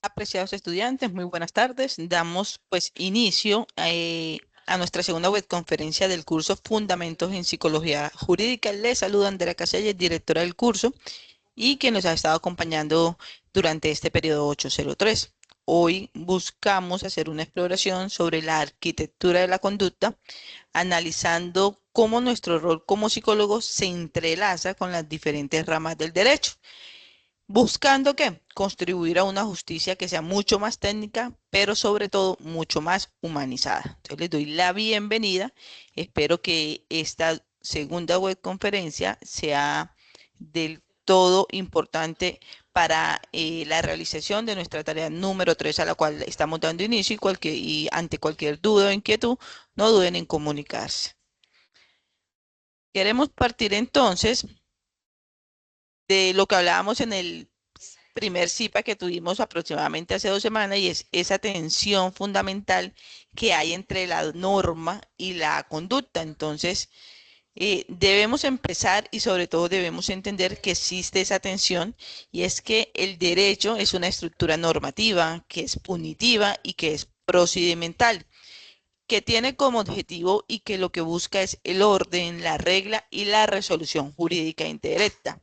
Apreciados estudiantes, muy buenas tardes. Damos pues inicio a nuestra segunda webconferencia del curso Fundamentos en Psicología Jurídica. Les saluda Andrea Casella, directora del curso, y quien nos ha estado acompañando durante este periodo 803. Hoy buscamos hacer una exploración sobre la arquitectura de la conducta, analizando cómo nuestro rol como psicólogos se entrelaza con las diferentes ramas del derecho. ¿Buscando qué? Contribuir a una justicia que sea mucho más técnica, pero sobre todo mucho más humanizada. Entonces les doy la bienvenida. Espero que esta segunda webconferencia sea del todo importante para la realización de nuestra tarea número 3 a la cual estamos dando inicio y ante cualquier duda o inquietud, no duden en comunicarse. Queremos partir entonces de lo que hablábamos en el primer CIPA que tuvimos aproximadamente hace 2 semanas, y es esa tensión fundamental que hay entre la norma y la conducta. Entonces, debemos empezar y sobre todo debemos entender que existe esa tensión, y es que el derecho es una estructura normativa que es punitiva y que es procedimental, que tiene como objetivo y que lo que busca es el orden, la regla y la resolución jurídica indirecta.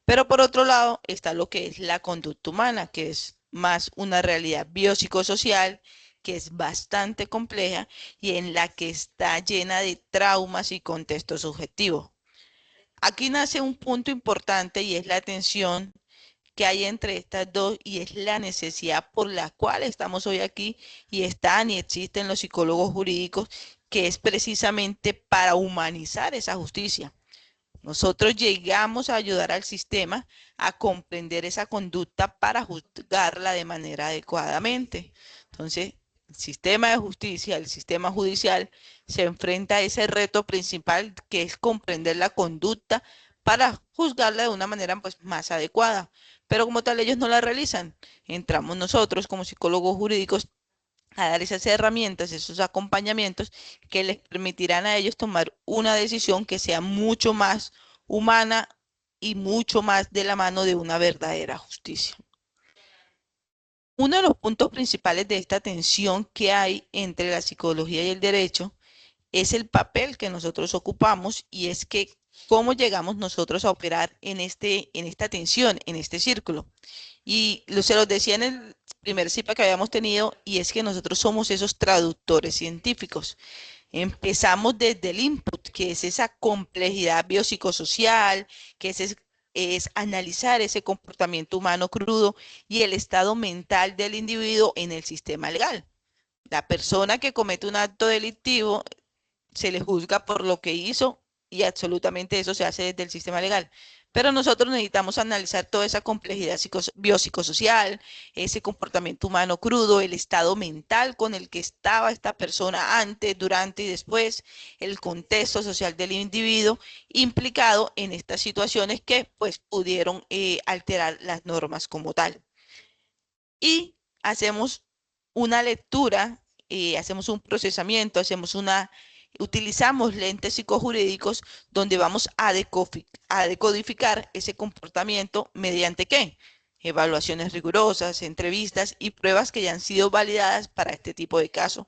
Pero por otro lado está lo que es la conducta humana, que es más una realidad biopsicosocial, que es bastante compleja y en la que está llena de traumas y contextos subjetivos. Aquí nace un punto importante y es la tensión que hay entre estas dos, y es la necesidad por la cual estamos hoy aquí y están y existen los psicólogos jurídicos, que es precisamente para humanizar esa justicia. Nosotros llegamos a ayudar al sistema a comprender esa conducta para juzgarla de manera adecuadamente. Entonces, el sistema de justicia, el sistema judicial, se enfrenta a ese reto principal, que es comprender la conducta para juzgarla de una manera pues más adecuada. Pero como tal ellos no la realizan. Entramos nosotros como psicólogos jurídicos a dar esas herramientas, esos acompañamientos que les permitirán a ellos tomar una decisión que sea mucho más humana y mucho más de la mano de una verdadera justicia. Uno de los puntos principales de esta tensión que hay entre la psicología y el derecho es el papel que nosotros ocupamos, y es que cómo llegamos nosotros a operar en esta tensión, en este círculo. Se los decía en el primer CIPA que habíamos tenido, y es que nosotros somos esos traductores científicos. Empezamos desde el input, que es esa complejidad biopsicosocial, que es analizar ese comportamiento humano crudo y el estado mental del individuo en el sistema legal. La persona que comete un acto delictivo se le juzga por lo que hizo, y absolutamente eso se hace desde el sistema legal. Pero nosotros necesitamos analizar toda esa complejidad biopsicosocial, ese comportamiento humano crudo, el estado mental con el que estaba esta persona antes, durante y después, el contexto social del individuo implicado en estas situaciones que pues pudieron alterar las normas como tal. Y hacemos una lectura, hacemos un procesamiento, utilizamos lentes psicojurídicos donde vamos a decodificar ese comportamiento mediante ¿qué? Evaluaciones rigurosas, entrevistas y pruebas que ya han sido validadas para este tipo de casos,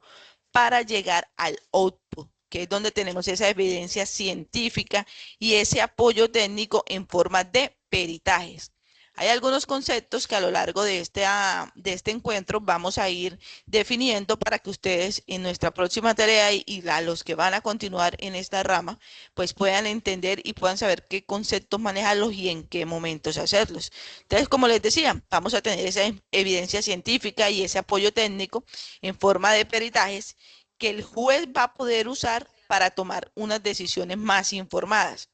para llegar al output, que es donde tenemos esa evidencia científica y ese apoyo técnico en forma de peritajes. Hay algunos conceptos que a lo largo de este encuentro vamos a ir definiendo para que ustedes en nuestra próxima tarea y a los que van a continuar en esta rama, pues puedan entender y puedan saber qué conceptos manejarlos y en qué momentos hacerlos. Entonces, como les decía, vamos a tener esa evidencia científica y ese apoyo técnico en forma de peritajes que el juez va a poder usar para tomar unas decisiones más informadas.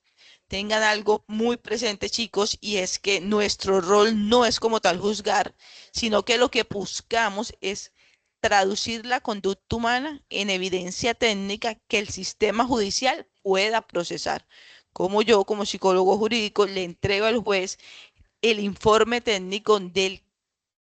Tengan algo muy presente, chicos, y es que nuestro rol no es como tal juzgar, sino que lo que buscamos es traducir la conducta humana en evidencia técnica que el sistema judicial pueda procesar. Como yo, como psicólogo jurídico, le entrego al juez el informe técnico del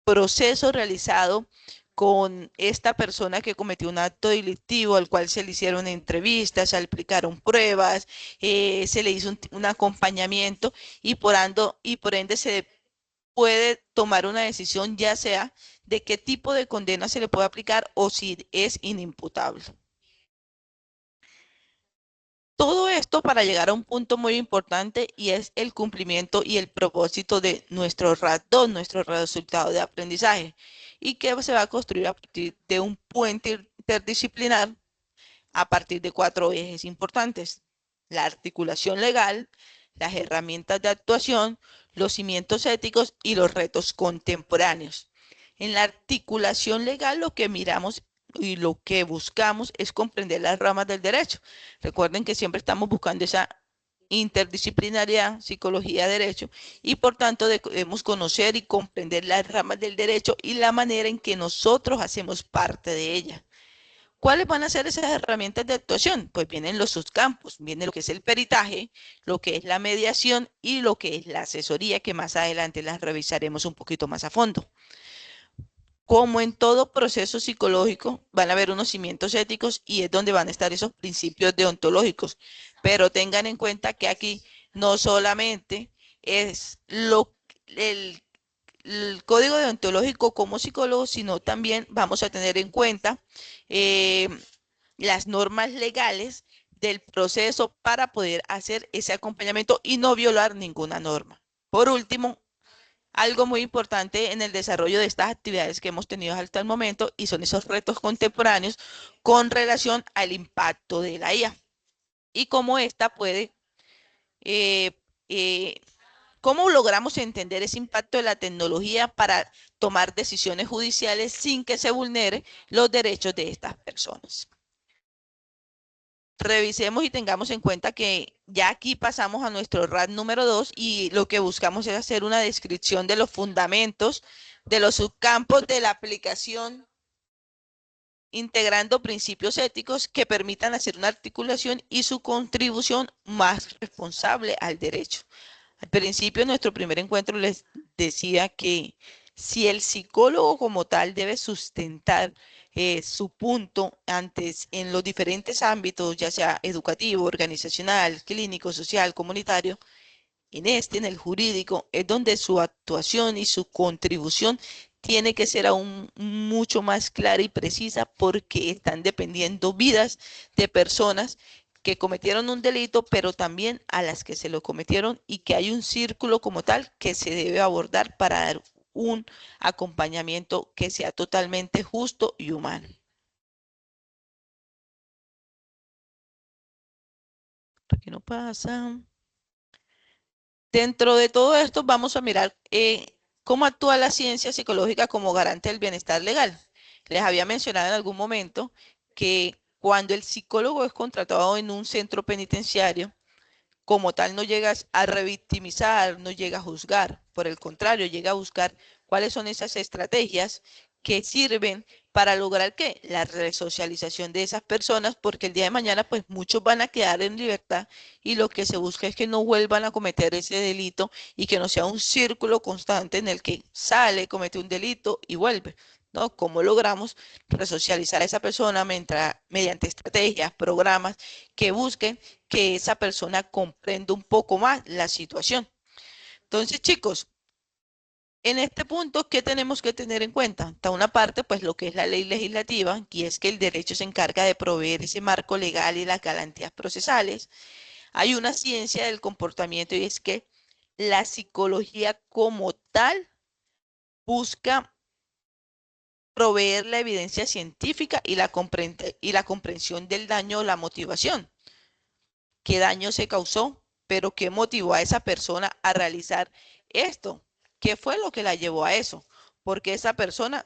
proceso realizado con esta persona que cometió un acto delictivo, al cual se le hicieron entrevistas, se le aplicaron pruebas, se le hizo un acompañamiento, y por ende se puede tomar una decisión, ya sea de qué tipo de condena se le puede aplicar o si es inimputable. Todo esto para llegar a un punto muy importante y es el cumplimiento y el propósito de nuestro RAD 2, nuestro resultado de aprendizaje, y que se va a construir a partir de un puente interdisciplinar a partir de 4 ejes importantes: la articulación legal, las herramientas de actuación, los cimientos éticos y los retos contemporáneos. En la articulación legal lo que miramos y lo que buscamos es comprender las ramas del derecho. Recuerden que siempre estamos buscando esa interdisciplinaridad, psicología, derecho, y por tanto debemos conocer y comprender las ramas del derecho y la manera en que nosotros hacemos parte de ella. ¿Cuáles van a ser esas herramientas de actuación? Pues vienen los subcampos, viene lo que es el peritaje, lo que es la mediación y lo que es la asesoría, que más adelante las revisaremos un poquito más a fondo. Como en todo proceso psicológico, van a haber unos cimientos éticos y es donde van a estar esos principios deontológicos. Pero tengan en cuenta que aquí no solamente es el código deontológico como psicólogo, sino también vamos a tener en cuenta eh, las normas legales del proceso para poder hacer ese acompañamiento y no violar ninguna norma. Por último, algo muy importante en el desarrollo de estas actividades que hemos tenido hasta el momento y son esos retos contemporáneos con relación al impacto de la IA y cómo esta puede, eh, eh, cómo logramos entender ese impacto de la tecnología para tomar decisiones judiciales sin que se vulnere los derechos de estas personas. Revisemos y tengamos en cuenta que ya aquí pasamos a nuestro RAD número 2 y lo que buscamos es hacer una descripción de los fundamentos de los subcampos de la aplicación, integrando principios éticos que permitan hacer una articulación y su contribución más responsable al derecho. Al principio, en nuestro primer encuentro, les decía que si el psicólogo como tal debe sustentar su punto antes en los diferentes ámbitos, ya sea educativo, organizacional, clínico, social, comunitario, en el jurídico, es donde su actuación y su contribución tiene que ser aún mucho más clara y precisa porque están dependiendo vidas de personas que cometieron un delito, pero también a las que se lo cometieron y que hay un círculo como tal que se debe abordar para dar un acompañamiento que sea totalmente justo y humano. ¿Por no pasa? Dentro de todo esto vamos a mirar cómo actúa la ciencia psicológica como garante del bienestar legal. Les había mencionado en algún momento que cuando el psicólogo es contratado en un centro penitenciario, como tal no llegas a revictimizar, no llega a juzgar, por el contrario, llega a buscar cuáles son esas estrategias que sirven para lograr que la resocialización de esas personas, porque el día de mañana pues muchos van a quedar en libertad y lo que se busca es que no vuelvan a cometer ese delito y que no sea un círculo constante en el que sale, comete un delito y vuelve. ¿No? ¿Cómo logramos resocializar a esa persona mediante estrategias, programas que busquen que esa persona comprenda un poco más la situación? Entonces, chicos, en este punto, ¿qué tenemos que tener en cuenta? Está una parte, pues lo que es la ley legislativa, y es que el derecho se encarga de proveer ese marco legal y las garantías procesales. Hay una ciencia del comportamiento y es que la psicología como tal busca proveer la evidencia científica y la comprensión del daño o la motivación. ¿Qué daño se causó? Pero ¿qué motivó a esa persona a realizar esto? ¿Qué fue lo que la llevó a eso? Porque esa persona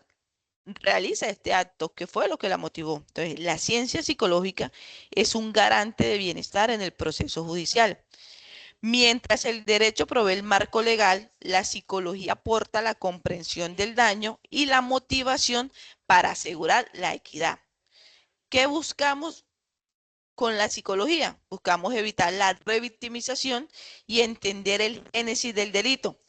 realiza este acto, ¿qué fue lo que la motivó? Entonces, la ciencia psicológica es un garante de bienestar en el proceso judicial. Mientras el derecho provee el marco legal, la psicología aporta la comprensión del daño y la motivación para asegurar la equidad. ¿Qué buscamos con la psicología? Buscamos evitar la revictimización y entender el génesis del delito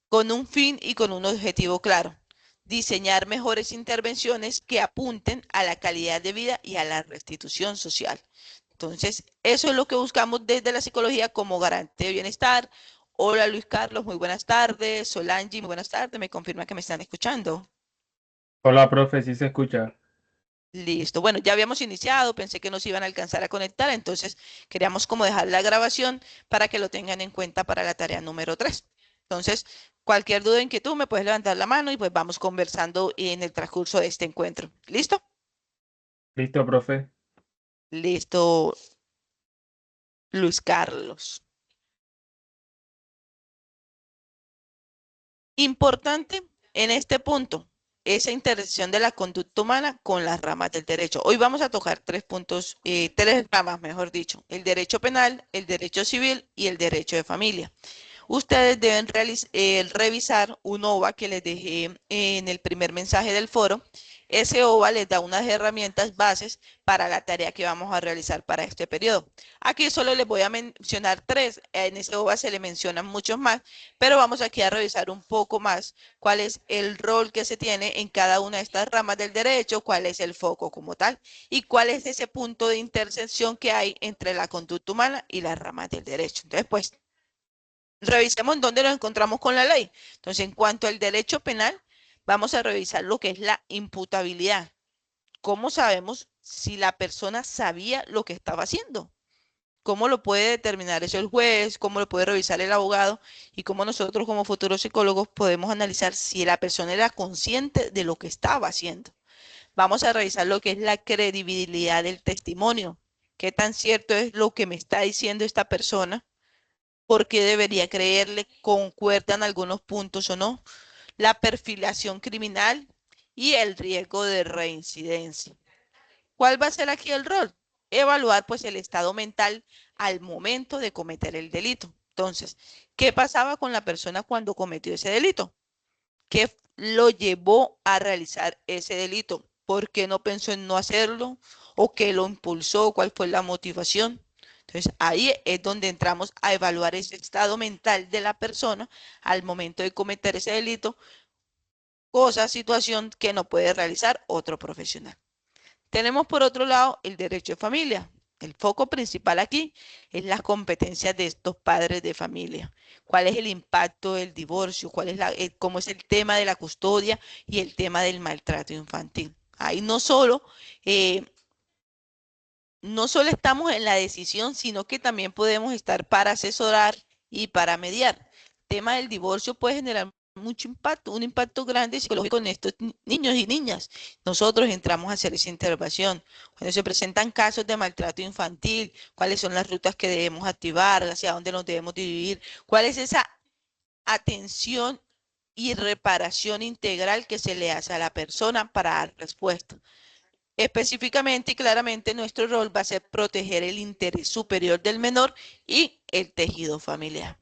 con un fin y con un objetivo claro. Diseñar mejores intervenciones que apunten a la calidad de vida y a la restitución social. Entonces, eso es lo que buscamos desde la psicología como garante de bienestar Hola Luis Carlos, muy buenas tardes. Solange, muy buenas tardes. Me confirma que me están escuchando. Hola, profe, sí se escucha. Listo. Bueno, ya habíamos iniciado, pensé que nos iban a alcanzar a conectar, entonces queríamos como dejar la grabación para que lo tengan en cuenta para la tarea número 3. Entonces, cualquier duda o inquietud me puedes levantar la mano y pues vamos conversando en el transcurso de este encuentro. ¿Listo? Listo, profe. Listo, Luis Carlos. Importante en este punto, esa intersección de la conducta humana con las ramas del derecho. Hoy vamos a tocar tres puntos, tres ramas, mejor dicho, el derecho penal, el derecho civil y el derecho de familia. Ustedes deben revisar un OVA que les dejé en el primer mensaje del foro. Ese OVA les da unas herramientas bases para la tarea que vamos a realizar para este periodo. Aquí solo les voy a mencionar tres. En ese OVA se le mencionan muchos más, pero vamos aquí a revisar un poco más cuál es el rol que se tiene en cada una de estas ramas del derecho, cuál es el foco como tal y cuál es ese punto de intersección que hay entre la conducta humana y las ramas del derecho. Entonces, pues revisemos dónde nos encontramos con la ley. Entonces, en cuanto al derecho penal, vamos a revisar lo que es la imputabilidad. ¿Cómo sabemos si la persona sabía lo que estaba haciendo? ¿Cómo lo puede determinar eso el juez? ¿Cómo lo puede revisar el abogado? Y cómo nosotros como futuros psicólogos podemos analizar si la persona era consciente de lo que estaba haciendo. Vamos a revisar lo que es la credibilidad del testimonio. ¿Qué tan cierto es lo que me está diciendo esta persona? ¿Por qué debería creerle? ¿Concuerdan algunos puntos o no? La perfilación criminal y el riesgo de reincidencia. ¿Cuál va a ser aquí el rol? Evaluar pues el estado mental al momento de cometer el delito. Entonces, ¿qué pasaba con la persona cuando cometió ese delito? ¿Qué lo llevó a realizar ese delito? ¿Por qué no pensó en no hacerlo? ¿O qué lo impulsó? ¿Cuál fue la motivación? Entonces, ahí es donde entramos a evaluar ese estado mental de la persona al momento de cometer ese delito, cosa, situación que no puede realizar otro profesional. Tenemos por otro lado el derecho de familia. El foco principal aquí es las competencias de estos padres de familia. ¿Cuál es el impacto del divorcio? ¿Cuál es cómo es el tema de la custodia y el tema del maltrato infantil? Ahí eh, no solo estamos en la decisión, sino que también podemos estar para asesorar y para mediar. El tema del divorcio puede generar mucho impacto, un impacto grande psicológico en estos niños y niñas. Nosotros entramos a hacer esa intervención. Cuando se presentan casos de maltrato infantil, cuáles son las rutas que debemos activar, hacia dónde nos debemos dirigir, cuál es esa atención y reparación integral que se le hace a la persona para dar respuesta. Específicamente y claramente nuestro rol va a ser proteger el interés superior del menor y el tejido familiar.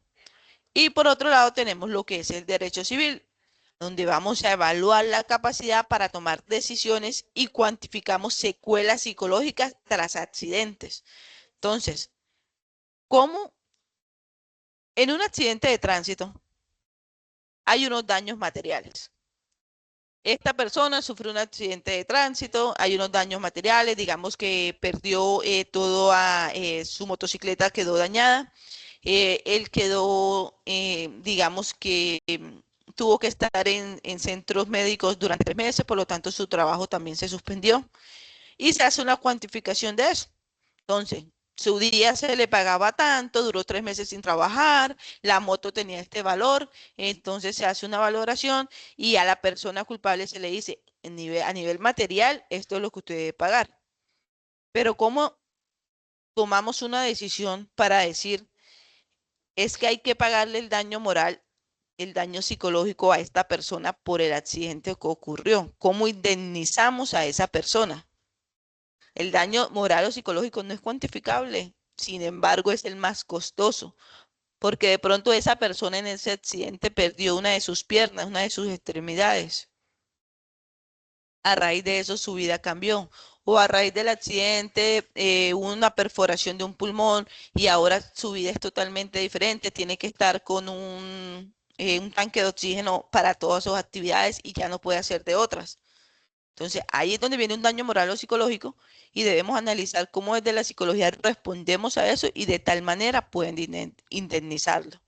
Y por otro lado tenemos lo que es el derecho civil, donde vamos a evaluar la capacidad para tomar decisiones y cuantificamos secuelas psicológicas tras accidentes. Entonces, ¿cómo en un accidente de tránsito hay unos daños materiales? Esta persona sufrió un accidente de tránsito, hay unos daños materiales, digamos que perdió su motocicleta quedó dañada, él quedó, digamos que tuvo que estar en centros médicos durante 3 meses, por lo tanto su trabajo también se suspendió y se hace una cuantificación de eso. Entonces, su día se le pagaba tanto, duró 3 meses sin trabajar, la moto tenía este valor, entonces se hace una valoración y a la persona culpable se le dice, a nivel material, esto es lo que usted debe pagar. Pero ¿cómo tomamos una decisión para decir, es que hay que pagarle el daño moral, el daño psicológico a esta persona por el accidente que ocurrió? ¿Cómo indemnizamos a esa persona? El daño moral o psicológico no es cuantificable, sin embargo es el más costoso, porque de pronto esa persona en ese accidente perdió una de sus piernas, una de sus extremidades. A raíz de eso su vida cambió. O a raíz del accidente hubo una perforación de un pulmón y ahora su vida es totalmente diferente. Tiene que estar con un tanque de oxígeno para todas sus actividades y ya no puede hacer de otras. Entonces, ahí es donde viene un daño moral o psicológico y debemos analizar cómo desde la psicología respondemos a eso y de tal manera pueden indemnizarlo.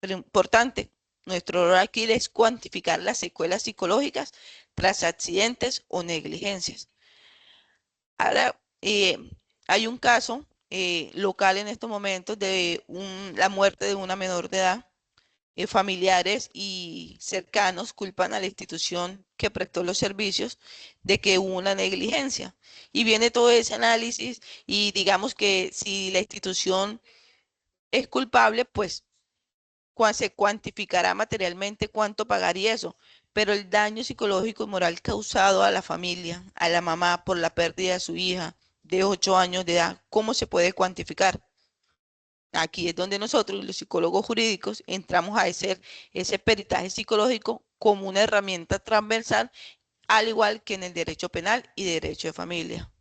Pero importante, nuestro rol aquí es cuantificar las secuelas psicológicas tras accidentes o negligencias. Ahora, hay un caso local en estos momentos de la muerte de una menor de edad. Familiares y cercanos culpan a la institución que prestó los servicios de que hubo una negligencia. Y viene todo ese análisis y digamos que si la institución es culpable, pues se cuantificará materialmente cuánto pagaría eso. Pero el daño psicológico y moral causado a la familia, a la mamá por la pérdida de su hija de 8 años de edad, ¿cómo se puede cuantificar? Aquí es donde nosotros, los psicólogos jurídicos, entramos a hacer ese peritaje psicológico como una herramienta transversal, al igual que en el derecho penal y derecho de familia.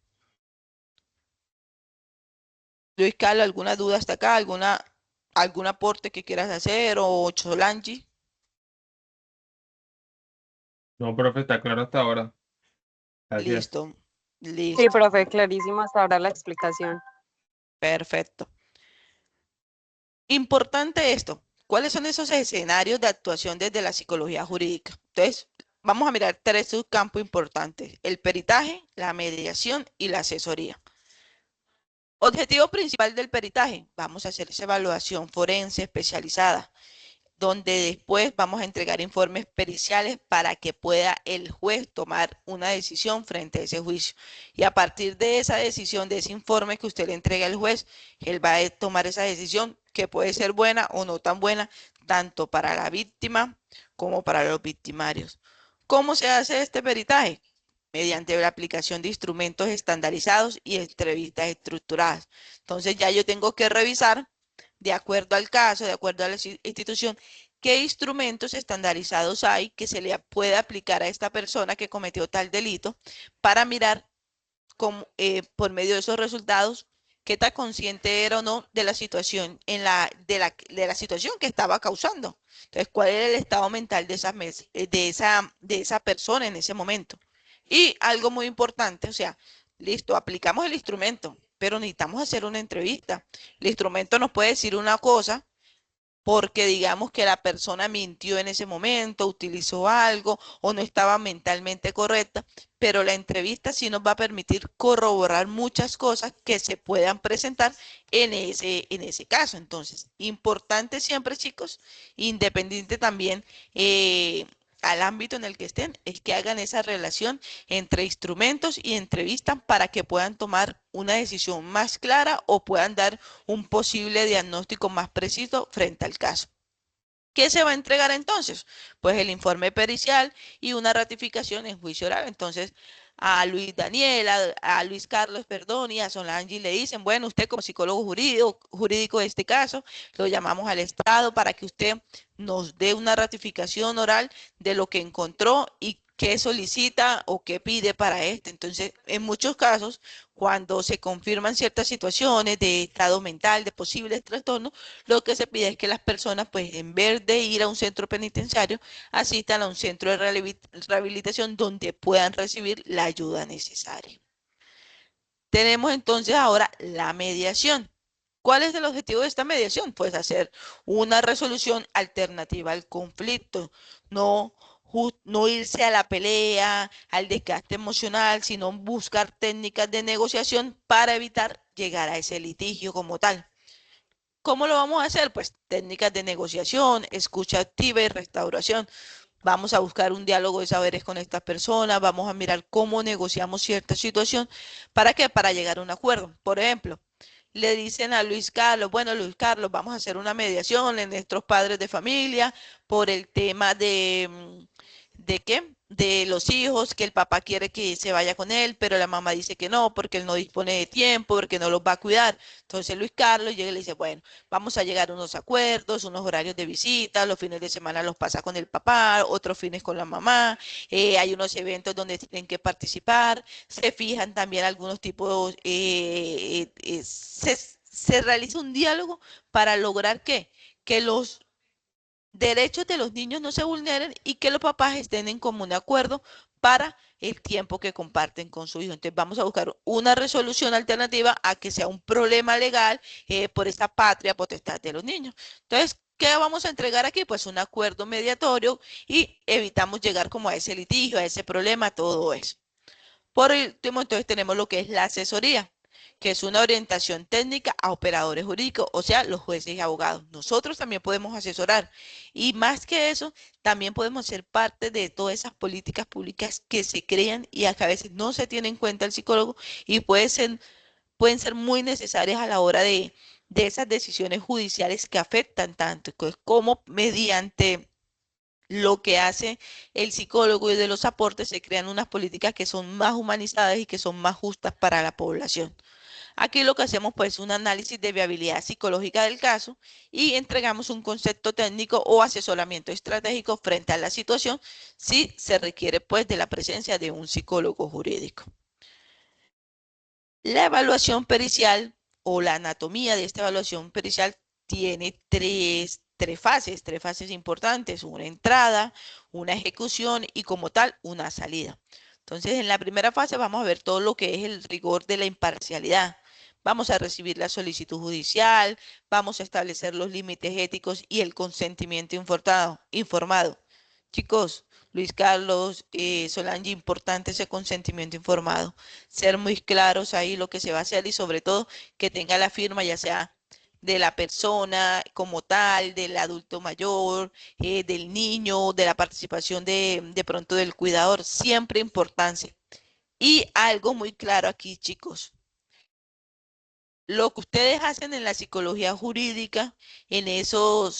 Luis Carlos, ¿alguna duda hasta acá? ¿Algún aporte que quieras hacer? O Cholangi. No, profe, está claro hasta ahora. Gracias. Listo, Sí, listo, profe, clarísimo hasta ahora la explicación. perfecto. Importante esto. ¿Cuáles son esos escenarios de actuación desde la psicología jurídica? Entonces, vamos a mirar tres subcampos importantes: el peritaje, la mediación y la asesoría. Objetivo principal del peritaje: vamos a hacer esa evaluación forense especializada, donde después vamos a entregar informes periciales para que pueda el juez tomar una decisión frente a ese juicio. Y a partir de esa decisión, de ese informe que usted le entrega al juez, él va a tomar esa decisión que puede ser buena o no tan buena, tanto para la víctima como para los victimarios. ¿Cómo se hace este peritaje? Mediante la aplicación de instrumentos estandarizados y entrevistas estructuradas. Entonces ya yo tengo que revisar, de acuerdo al caso, de acuerdo a la institución, qué instrumentos estandarizados hay que se le puede aplicar a esta persona que cometió tal delito, para mirar por medio de esos resultados qué tan consciente era o no de la situación de la situación que estaba causando. Entonces, cuál era el estado mental de esa persona en ese momento. Y algo muy importante, o sea, listo, aplicamos el instrumento, pero necesitamos hacer una entrevista. El instrumento nos puede decir una cosa, porque digamos que la persona mintió en ese momento, utilizó algo o no estaba mentalmente correcta, pero la entrevista sí nos va a permitir corroborar muchas cosas que se puedan presentar en ese caso. Entonces, importante siempre, chicos, independiente también al ámbito en el que estén, es que hagan esa relación entre instrumentos y entrevistas para que puedan tomar una decisión más clara o puedan dar un posible diagnóstico más preciso frente al caso. ¿Qué se va a entregar entonces? Pues el informe pericial y una ratificación en juicio oral. Entonces, a Luis Daniel, a Luis Carlos, perdón, y a Solange le dicen: bueno, usted como psicólogo jurídico de este caso, lo llamamos al Estado para que usted nos dé una ratificación oral de lo que encontró y qué solicita o qué pide para este. Entonces, en muchos casos, cuando se confirman ciertas situaciones de estado mental, de posibles trastornos, lo que se pide es que las personas, pues, en vez de ir a un centro penitenciario, asistan a un centro de rehabilitación donde puedan recibir la ayuda necesaria. Tenemos entonces ahora la mediación. ¿Cuál es el objetivo de esta mediación? Pues hacer una resolución alternativa al conflicto, no, no irse a la pelea, al desgaste emocional, sino buscar técnicas de negociación para evitar llegar a ese litigio como tal. ¿Cómo lo vamos a hacer? Pues técnicas de negociación, escucha activa y restauración. Vamos a buscar un diálogo de saberes con estas personas, vamos a mirar cómo negociamos cierta situación. ¿Para qué? Para llegar a un acuerdo. Por ejemplo, le dicen a Luis Carlos: bueno, Luis Carlos, vamos a hacer una mediación en nuestros padres de familia por el tema ¿de qué? De los hijos, que el papá quiere que se vaya con él, pero la mamá dice que no, porque él no dispone de tiempo, porque no los va a cuidar. Entonces Luis Carlos llega y le dice: bueno, vamos a llegar a unos acuerdos, unos horarios de visita, los fines de semana los pasa con el papá, otros fines con la mamá, hay unos eventos donde tienen que participar, se fijan también algunos tipos, se realiza un diálogo para lograr que los derechos de los niños no se vulneren y que los papás estén en común acuerdo para el tiempo que comparten con su hijo. Entonces vamos a buscar una resolución alternativa a que sea un problema legal por esta patria potestad de los niños. Entonces, ¿Qué vamos a entregar aquí? Pues un acuerdo mediatorio y evitamos llegar como a ese litigio, a ese problema, todo eso. Por último, entonces tenemos lo que es la asesoría, que es una orientación técnica a operadores jurídicos, o sea, los jueces y abogados. Nosotros también podemos asesorar y más que eso, también podemos ser parte de todas esas políticas públicas que se crean y a veces no se tiene en cuenta el psicólogo y pueden ser muy necesarias a la hora de esas decisiones judiciales que afectan tanto como mediante lo que hace el psicólogo y de los aportes se crean unas políticas que son más humanizadas y que son más justas para la población. Aquí lo que hacemos pues es un análisis de viabilidad psicológica del caso y entregamos un concepto técnico o asesoramiento estratégico frente a la situación si se requiere pues de la presencia de un psicólogo jurídico. La evaluación pericial o la anatomía de esta evaluación pericial tiene tres fases importantes, una entrada, una ejecución y como tal una salida. Entonces, en la primera fase vamos a ver todo lo que es el rigor de la imparcialidad. Vamos a recibir la solicitud judicial, vamos a establecer los límites éticos y el consentimiento informado. Chicos, Luis Carlos, Solange, importante ese consentimiento informado, ser muy claros ahí lo que se va a hacer y sobre todo que tenga la firma ya sea de la persona como tal, del adulto mayor, del niño, de la participación de pronto del cuidador, siempre importancia. Y algo muy claro aquí, chicos, lo que ustedes hacen en la psicología jurídica, en esa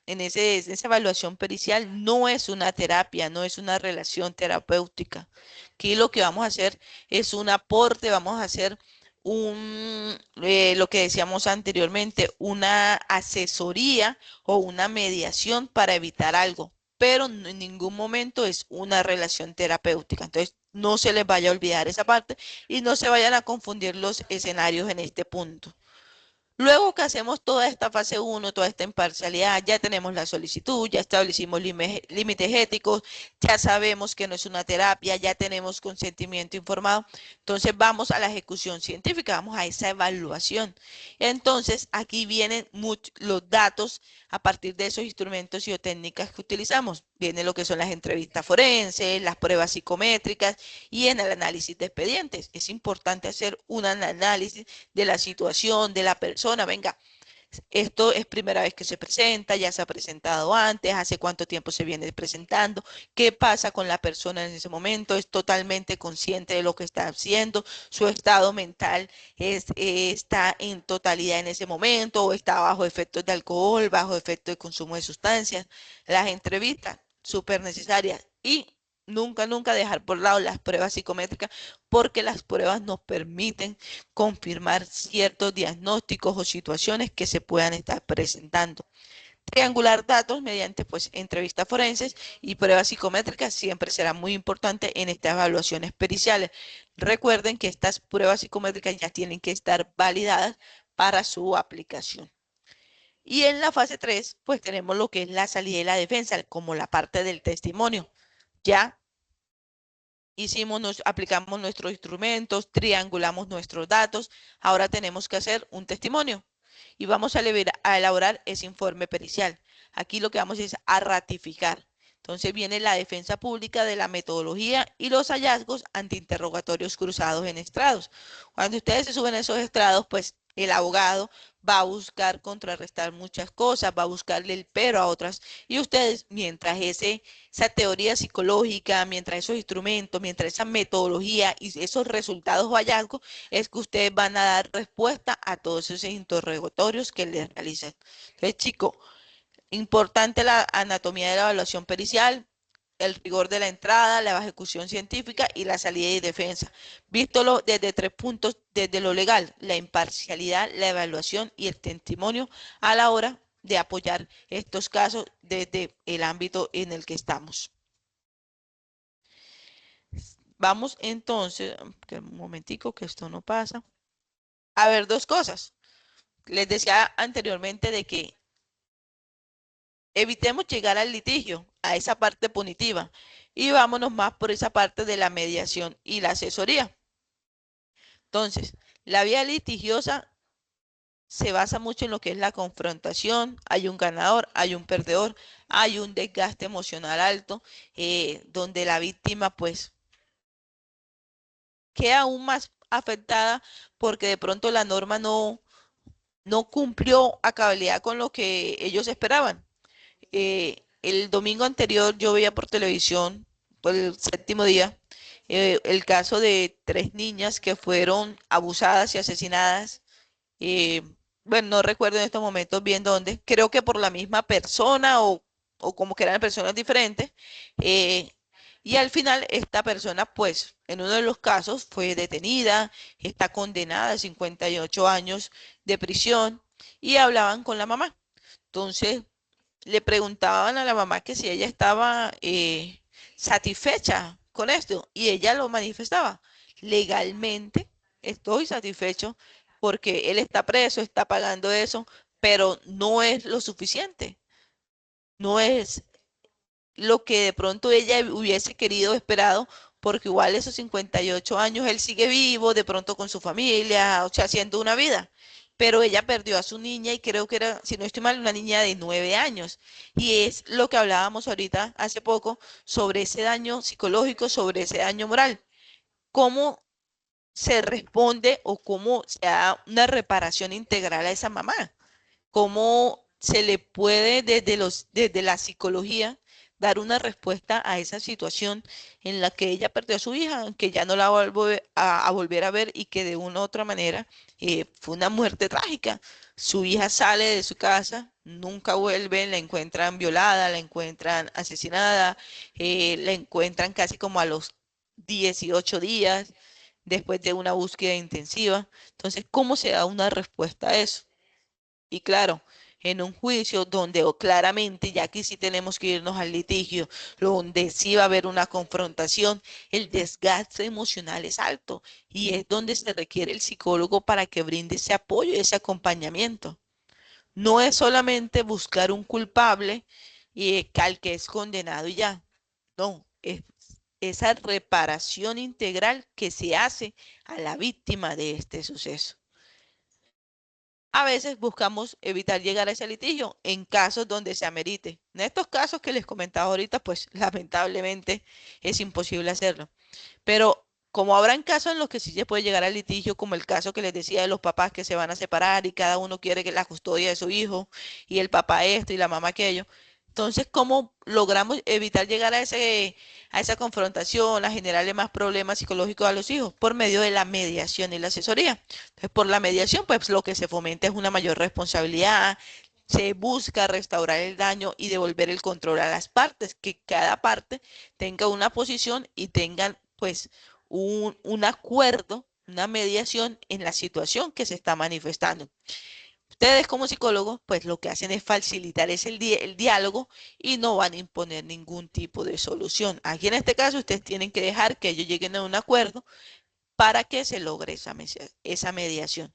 evaluación pericial, no es una terapia, no es una relación terapéutica. Aquí lo que vamos a hacer es un aporte, vamos a hacer lo que decíamos anteriormente, una asesoría o una mediación para evitar algo, pero en ningún momento es una relación terapéutica. Entonces, no se les vaya a olvidar esa parte y no se vayan a confundir los escenarios en este punto. Luego que hacemos toda esta fase 1, toda esta imparcialidad, ya tenemos la solicitud, ya establecimos límites éticos, ya sabemos que no es una terapia, ya tenemos consentimiento informado. Entonces vamos a la ejecución científica, vamos a esa evaluación. Entonces aquí vienen los datos a partir de esos instrumentos y técnicas que utilizamos. Viene lo que son las entrevistas forenses, las pruebas psicométricas y en el análisis de expedientes. Es importante hacer un análisis de la situación, de la persona. Venga, esto es primera vez que se presenta, ya se ha presentado antes, hace cuánto tiempo se viene presentando, qué pasa con la persona en ese momento, es totalmente consciente de lo que está haciendo, su estado mental está en totalidad en ese momento o está bajo efectos de alcohol, bajo efectos de consumo de sustancias. Las entrevistas, súper necesarias y nunca, nunca dejar por lado las pruebas psicométricas porque las pruebas nos permiten confirmar ciertos diagnósticos o situaciones que se puedan estar presentando. Triangular datos mediante pues entrevistas forenses y pruebas psicométricas siempre será muy importante en estas evaluaciones periciales. Recuerden que estas pruebas psicométricas ya tienen que estar validadas para su aplicación. Y en la fase 3 pues tenemos lo que es la salida y la defensa, como la parte del testimonio. Ya aplicamos nuestros instrumentos, triangulamos nuestros datos, ahora tenemos que hacer un testimonio y vamos a elaborar ese informe pericial. Aquí lo que vamos es a ratificar. Entonces viene la defensa pública de la metodología y los hallazgos ante interrogatorios cruzados en estrados. Cuando ustedes se suben a esos estrados, pues el abogado va a buscar contrarrestar muchas cosas, va a buscarle el pero a otras. Y ustedes, mientras esa teoría psicológica, mientras esos instrumentos, mientras esa metodología y esos resultados o hallazgos, es que ustedes van a dar respuesta a todos esos interrogatorios que les realizan. Entonces, chicos, importante la anatomía de la evaluación pericial, el rigor de la entrada, la ejecución científica y la salida y defensa. Vístolo desde 3 puntos, desde lo legal, la imparcialidad, la evaluación y el testimonio a la hora de apoyar estos casos desde el ámbito en el que estamos. Vamos entonces, un momentico que esto no pasa. A ver, dos cosas. Les decía anteriormente de que evitemos llegar al litigio, a esa parte punitiva, y vámonos más por esa parte de la mediación y la asesoría. Entonces, la vía litigiosa se basa mucho en lo que es la confrontación. Hay un ganador, hay un perdedor, hay un desgaste emocional alto, donde la víctima pues queda aún más afectada porque de pronto la norma no cumplió a cabalidad con lo que ellos esperaban. El domingo anterior yo veía por televisión, por el séptimo día, el caso de 3 niñas que fueron abusadas y asesinadas. eh, bueno, no recuerdo en estos momentos bien dónde, creo que por la misma persona o como que eran personas diferentes. eh, y al final esta persona, pues, en uno de los casos fue detenida, está condenada a 58 años de prisión y hablaban con la mamá. Entonces, le preguntaban a la mamá que si ella estaba satisfecha con esto y ella lo manifestaba. Legalmente estoy satisfecho porque él está preso, está pagando eso, pero no es lo suficiente. No es lo que de pronto ella hubiese querido, esperado, porque igual esos 58 años él sigue vivo, de pronto con su familia, o sea, haciendo una vida. Pero ella perdió a su niña y creo que era, si no estoy mal, una niña de 9 años. Y es lo que hablábamos ahorita hace poco sobre ese daño psicológico, sobre ese daño moral. ¿Cómo se responde o cómo se da una reparación integral a esa mamá? ¿Cómo se le puede desde la psicología dar una respuesta a esa situación en la que ella perdió a su hija, que ya no la va a volver a ver y que de una u otra manera fue una muerte trágica? Su hija sale de su casa, nunca vuelve, la encuentran violada, la encuentran asesinada, la encuentran casi como a los 18 días después de una búsqueda intensiva. Entonces, ¿cómo se da una respuesta a eso? Y claro, en un juicio donde claramente, ya aquí sí tenemos que irnos al litigio, donde sí va a haber una confrontación, el desgaste emocional es alto y es donde se requiere el psicólogo para que brinde ese apoyo y ese acompañamiento. No es solamente buscar un culpable y al que es condenado y ya. No, es esa reparación integral que se hace a la víctima de este suceso. A veces buscamos evitar llegar a ese litigio en casos donde se amerite. En estos casos que les comentaba ahorita, pues lamentablemente es imposible hacerlo. Pero como habrán casos en los que sí se puede llegar al litigio, como el caso que les decía de los papás que se van a separar y cada uno quiere que la custodia de su hijo y el papá esto y la mamá aquello. Entonces, ¿cómo logramos evitar llegar a esa confrontación, a generarle más problemas psicológicos a los hijos? Por medio de la mediación y la asesoría. Entonces, por la mediación, pues lo que se fomenta es una mayor responsabilidad, se busca restaurar el daño y devolver el control a las partes, que cada parte tenga una posición y tengan pues un acuerdo, una mediación en la situación que se está manifestando. Ustedes como psicólogos, pues lo que hacen es facilitar el diálogo y no van a imponer ningún tipo de solución. Aquí en este caso, ustedes tienen que dejar que ellos lleguen a un acuerdo para que se logre esa mediación.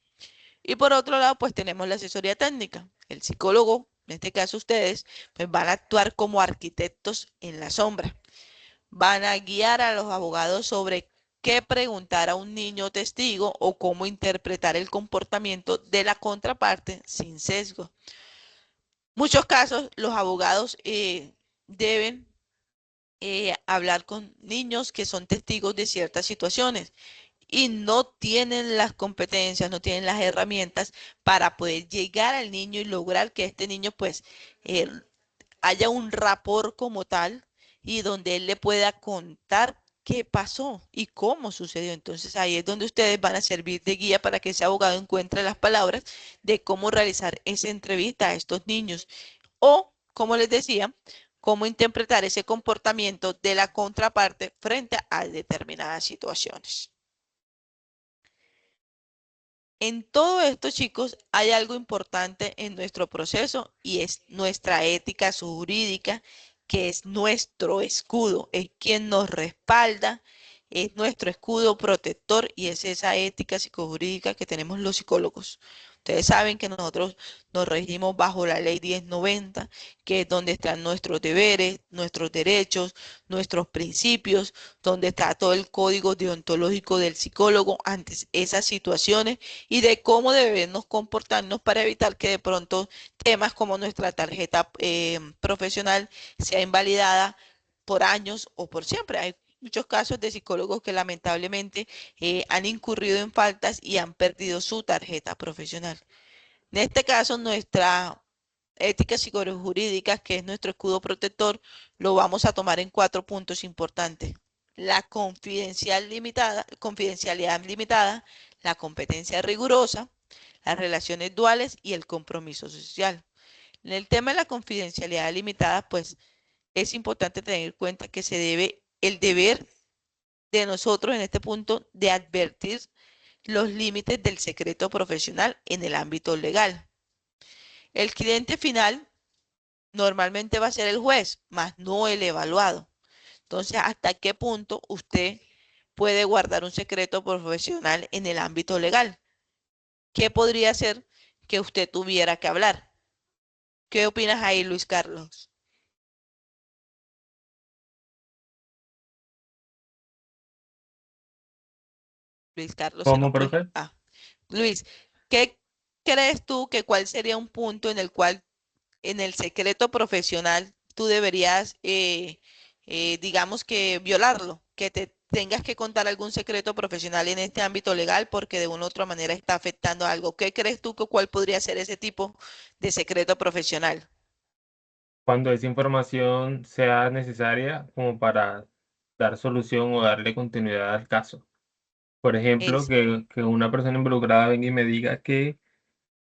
Y por otro lado, pues tenemos la asesoría técnica. El psicólogo, en este caso ustedes, pues van a actuar como arquitectos en la sombra. Van a guiar a los abogados sobre qué preguntar a un niño testigo o cómo interpretar el comportamiento de la contraparte sin sesgo. Muchos casos, los abogados deben hablar con niños que son testigos de ciertas situaciones y no tienen las competencias, no tienen las herramientas para poder llegar al niño y lograr que este niño pues eh, haya un rapport como tal y donde él le pueda contar qué pasó y cómo sucedió. Entonces ahí es donde ustedes van a servir de guía para que ese abogado encuentre las palabras de cómo realizar esa entrevista a estos niños o, como les decía, cómo interpretar ese comportamiento de la contraparte frente a determinadas situaciones. En todo esto, chicos, hay algo importante en nuestro proceso y es nuestra ética jurídica, que es nuestro escudo, es quien nos respalda es nuestro escudo protector y es esa ética psicojurídica que tenemos los psicólogos. Ustedes saben que nosotros nos regimos bajo la ley 1090, que es donde están nuestros deberes, nuestros derechos, nuestros principios, donde está todo el código deontológico del psicólogo ante esas situaciones y de cómo debemos comportarnos para evitar que de pronto temas como nuestra tarjeta profesional sea invalidada por años o por siempre. Hay muchos casos de psicólogos que lamentablemente han incurrido en faltas y han perdido su tarjeta profesional. En este caso, nuestra ética psicojurídica, que es nuestro escudo protector, lo vamos a tomar en 4 puntos importantes. La confidencialidad limitada, la competencia rigurosa, las relaciones duales y el compromiso social. En el tema de la confidencialidad limitada, pues es importante tener en cuenta que se debe el deber de nosotros en este punto de advertir los límites del secreto profesional en el ámbito legal. El cliente final normalmente va a ser el juez, más no el evaluado. Entonces, ¿hasta qué punto usted puede guardar un secreto profesional en el ámbito legal? ¿Qué podría ser que usted tuviera que hablar? ¿Qué opinas ahí, Luis Carlos? Luis Carlos se nos ¿Cómo, fue. profe? Luis, ¿qué crees tú que cuál sería un punto en el cual en el secreto profesional tú deberías, digamos que violarlo, que te tengas que contar algún secreto profesional en este ámbito legal porque de una u otra manera está afectando algo? ¿Qué crees tú que cuál podría ser ese tipo de secreto profesional? Cuando esa información sea necesaria como para dar solución o darle continuidad al caso. Por ejemplo, Es que una persona involucrada venga y me diga que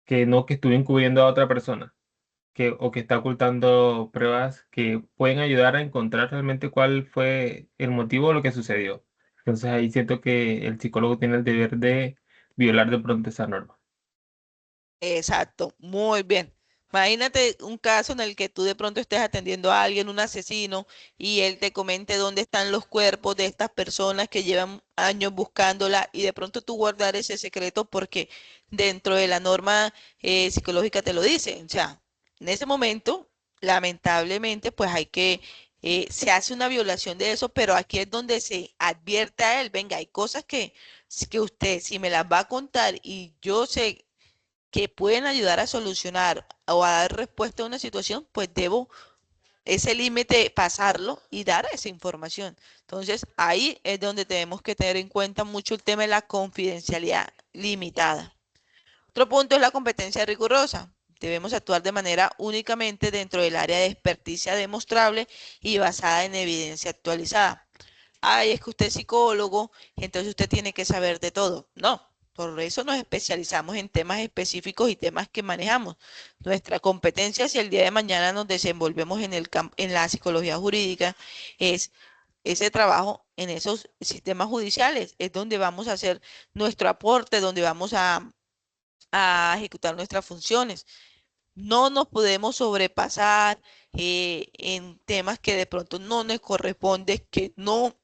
no, que estuve encubriendo a otra persona, o que está ocultando pruebas que pueden ayudar a encontrar realmente cuál fue el motivo de lo que sucedió. Entonces ahí siento que el psicólogo tiene el deber de violar de pronto esa norma. Exacto, muy bien. Imagínate un caso en el que tú de pronto estés atendiendo a alguien, un asesino, y él te comente dónde están los cuerpos de estas personas que llevan años buscándola y de pronto tú guardar ese secreto porque dentro de la norma psicológica te lo dice. O sea, en ese momento, lamentablemente, pues hay que, se hace una violación de eso, pero aquí es donde se advierte a él, venga, hay cosas que usted, si me las va a contar y yo sé que pueden ayudar a solucionar o a dar respuesta a una situación, pues debo ese límite pasarlo y dar esa información. Entonces, ahí es donde tenemos que tener en cuenta mucho el tema de la confidencialidad limitada. Otro punto es la competencia rigurosa. Debemos actuar de manera únicamente dentro del área de experticia demostrable y basada en evidencia actualizada. Ay, es que usted es psicólogo, entonces usted tiene que saber de todo. No, por eso nos especializamos en temas específicos y temas que manejamos. Nuestra competencia, si el día de mañana nos desenvolvemos en en la psicología jurídica, es ese trabajo en esos sistemas judiciales. Es donde vamos a hacer nuestro aporte, donde vamos a ejecutar nuestras funciones. No nos podemos sobrepasar en temas que de pronto no nos corresponde, que no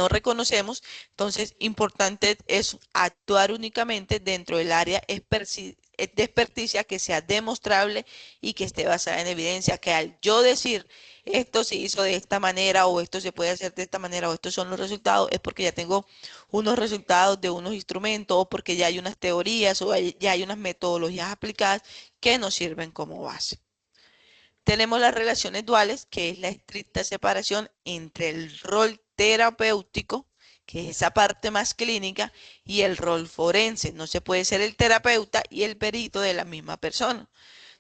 reconocemos. Entonces, importante es actuar únicamente dentro del área de experticia que sea demostrable y que esté basada en evidencia, que al yo decir esto se hizo de esta manera o esto se puede hacer de esta manera o estos son los resultados, es porque ya tengo unos resultados de unos instrumentos o porque ya hay unas teorías o ya hay unas metodologías aplicadas que nos sirven como base. Tenemos las relaciones duales, que es la estricta separación entre el rol terapéutico, que es esa parte más clínica, y el rol forense. No se puede ser el terapeuta y el perito de la misma persona.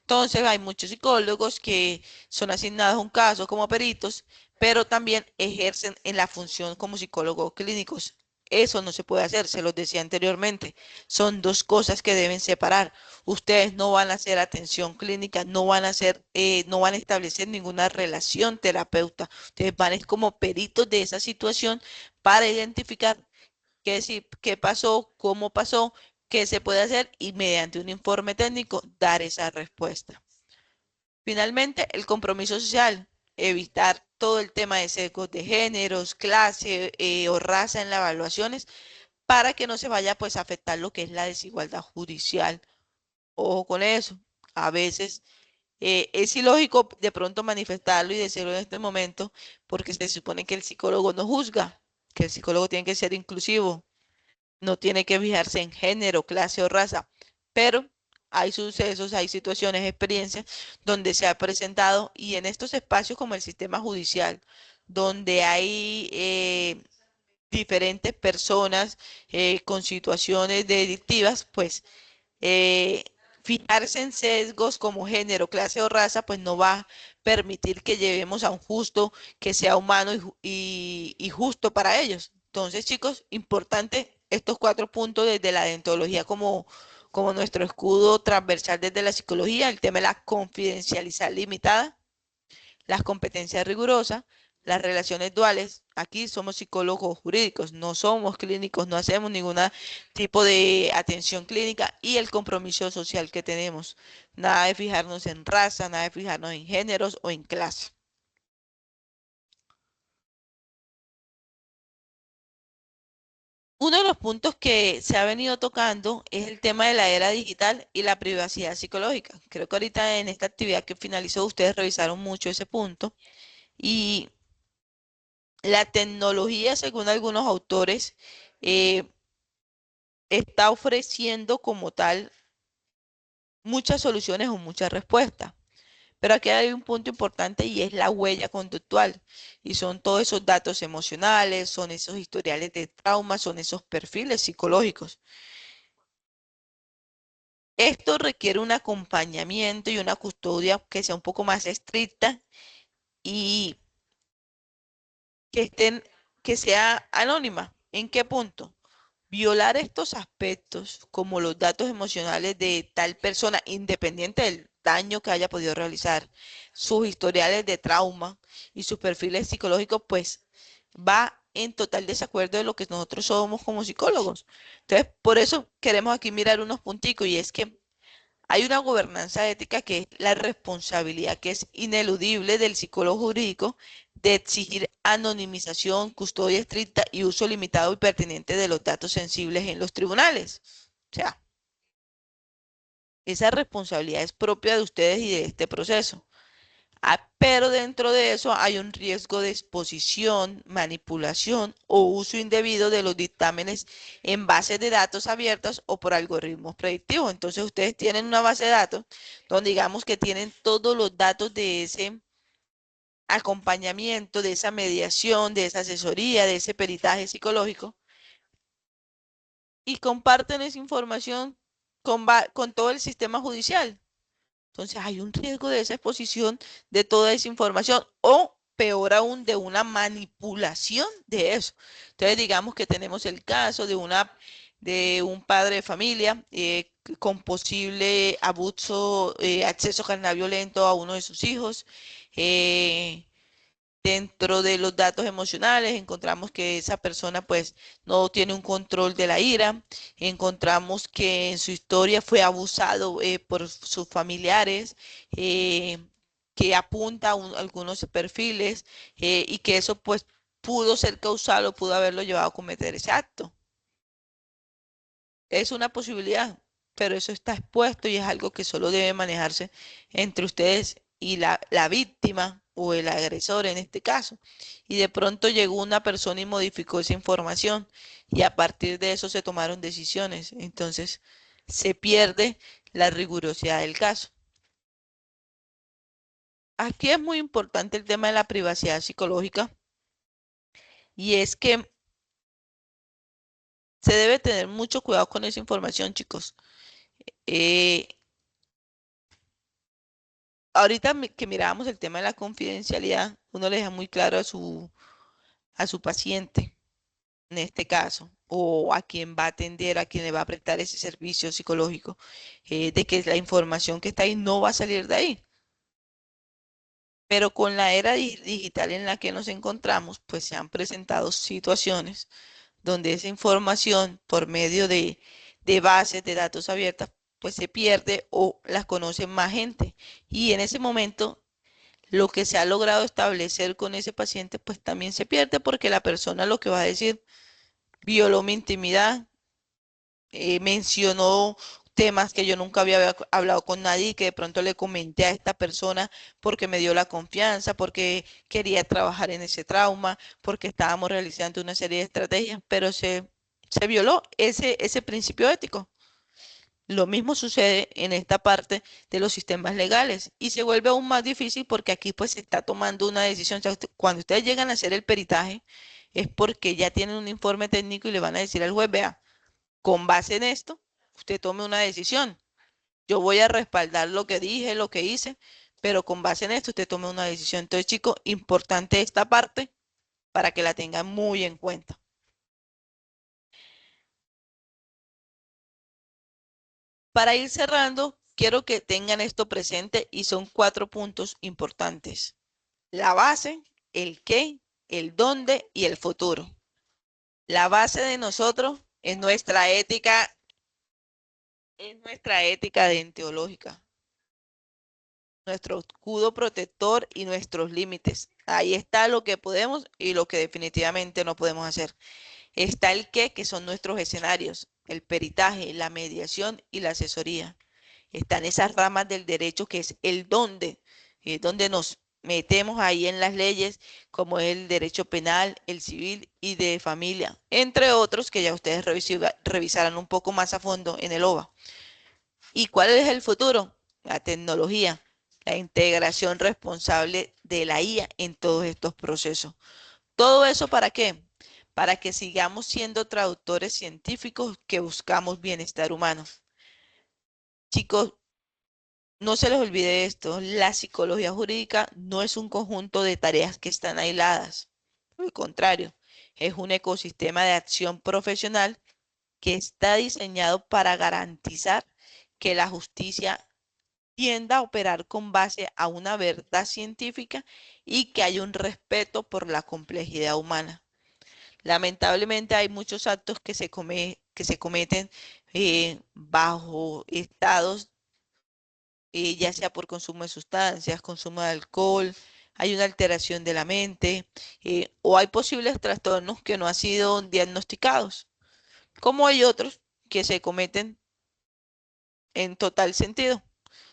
Entonces hay muchos psicólogos que son asignados a un caso como peritos, pero también ejercen en la función como psicólogos clínicos. Eso no se puede hacer, se los decía anteriormente. Son dos cosas que deben separar. Ustedes no van a hacer atención clínica, no van a establecer ninguna relación terapeuta. Ustedes van a ir como peritos de esa situación para identificar qué pasó, cómo pasó, qué se puede hacer y mediante un informe técnico dar esa respuesta. Finalmente, el compromiso social, evitar todo el tema de sesgos de géneros, clase o raza en las evaluaciones para que no se vaya pues a afectar lo que es la desigualdad judicial. Ojo con eso. A veces es ilógico de pronto manifestarlo y decirlo en este momento porque se supone que el psicólogo no juzga, que el psicólogo tiene que ser inclusivo, no tiene que fijarse en género, clase o raza, pero hay sucesos, hay situaciones, experiencias donde se ha presentado y en estos espacios como el sistema judicial, donde hay diferentes personas con situaciones delictivas, pues eh, fijarse en sesgos como género, clase o raza, pues no va a permitir que llevemos a un justo que sea humano y justo para ellos. Entonces, chicos, importante estos 4 puntos desde la deontología como nuestro escudo transversal desde la psicología, el tema de la confidencialidad limitada, las competencias rigurosas, las relaciones duales. Aquí somos psicólogos jurídicos, no somos clínicos, no hacemos ningún tipo de atención clínica y el compromiso social que tenemos. Nada de fijarnos en raza, nada de fijarnos en géneros o en clase. Uno de los puntos que se ha venido tocando es el tema de la era digital y la privacidad psicológica. Creo que ahorita en esta actividad que finalizó ustedes revisaron mucho ese punto y la tecnología, según algunos autores, eh, está ofreciendo como tal muchas soluciones o muchas respuestas. Pero aquí hay un punto importante y es la huella conductual. Y son todos esos datos emocionales, son esos historiales de trauma, son esos perfiles psicológicos. Esto requiere un acompañamiento y una custodia que sea un poco más estricta y que estén, que sea anónima. ¿En qué punto? Violar estos aspectos, como los datos emocionales de tal persona, independiente del daño que haya podido realizar, sus historiales de trauma y sus perfiles psicológicos, pues va en total desacuerdo de lo que nosotros somos como psicólogos. Entonces, por eso queremos aquí mirar unos punticos y es que hay una gobernanza ética que es la responsabilidad que es ineludible del psicólogo jurídico de exigir anonimización, custodia estricta y uso limitado y pertinente de los datos sensibles en los tribunales. O sea, esa responsabilidad es propia de ustedes y de este proceso. Pero dentro de eso hay un riesgo de exposición, manipulación o uso indebido de los dictámenes en bases de datos abiertas o por algoritmos predictivos. Entonces ustedes tienen una base de datos donde digamos que tienen todos los datos de ese acompañamiento, de esa mediación, de esa asesoría, de ese peritaje psicológico y comparten esa información con todo el sistema judicial. Entonces hay un riesgo de esa exposición de toda esa información o peor aún de una manipulación de eso. Entonces digamos que tenemos el caso de un padre de familia con posible abuso, acceso carnal violento a uno de sus hijos. eh, Dentro de los datos emocionales encontramos que esa persona pues no tiene un control de la ira, encontramos que en su historia fue abusado por sus familiares, eh, que apunta a algunos perfiles y que eso pues pudo ser causal o pudo haberlo llevado a cometer ese acto. Es una posibilidad, pero eso está expuesto y es algo que solo debe manejarse entre ustedes y la víctima o el agresor en este caso. Y de pronto llegó una persona y modificó esa información y a partir de eso se tomaron decisiones. Entonces se pierde la rigurosidad del caso. Aquí es muy importante el tema de la privacidad psicológica y es que se debe tener mucho cuidado con esa información, chicos. Eh, Ahorita que mirábamos el tema de la confidencialidad, uno le deja muy claro a su paciente, en este caso, o a quien va a atender, a quien le va a prestar ese servicio psicológico, de que la información que está ahí no va a salir de ahí. Pero con la era digital en la que nos encontramos, pues se han presentado situaciones donde esa información por medio de bases de datos abiertas, pues se pierde o las conoce más gente. Y en ese momento lo que se ha logrado establecer con ese paciente, pues también se pierde porque la persona lo que va a decir, violó mi intimidad, mencionó temas que yo nunca había hablado con nadie y que de pronto le comenté a esta persona porque me dio la confianza, porque quería trabajar en ese trauma, porque estábamos realizando una serie de estrategias, pero se violó ese principio ético. Lo mismo sucede en esta parte de los sistemas legales y se vuelve aún más difícil porque aquí pues se está tomando una decisión. O sea, cuando ustedes llegan a hacer el peritaje es porque ya tienen un informe técnico y le van a decir al juez, vea, con base en esto, usted tome una decisión. Yo voy a respaldar lo que dije, lo que hice, pero con base en esto usted tome una decisión. Entonces, chicos, importante esta parte para que la tengan muy en cuenta. Para ir cerrando, quiero que tengan esto presente y son 4 puntos importantes. La base, el qué, el dónde y el futuro. La base de nosotros es nuestra ética deontológica, nuestro escudo protector y nuestros límites. Ahí está lo que podemos y lo que definitivamente no podemos hacer. Está el qué, que son nuestros escenarios, el peritaje, la mediación y la asesoría. Están esas ramas del derecho que es el dónde, donde nos metemos ahí en las leyes, como es el derecho penal, el civil y de familia, entre otros que ya ustedes revisarán un poco más a fondo en el OVA. ¿Y cuál es el futuro? La tecnología, la integración responsable de la IA en todos estos procesos. ¿Todo eso para qué? Para que sigamos siendo traductores científicos que buscamos bienestar humano. Chicos, no se les olvide esto, la psicología jurídica no es un conjunto de tareas que están aisladas. Al contrario, es un ecosistema de acción profesional que está diseñado para garantizar que la justicia tienda a operar con base a una verdad científica y que haya un respeto por la complejidad humana. Lamentablemente hay muchos actos que se cometen bajo estados, ya sea por consumo de sustancias, consumo de alcohol, hay una alteración de la mente, o hay posibles trastornos que no han sido diagnosticados, como hay otros que se cometen en total sentido.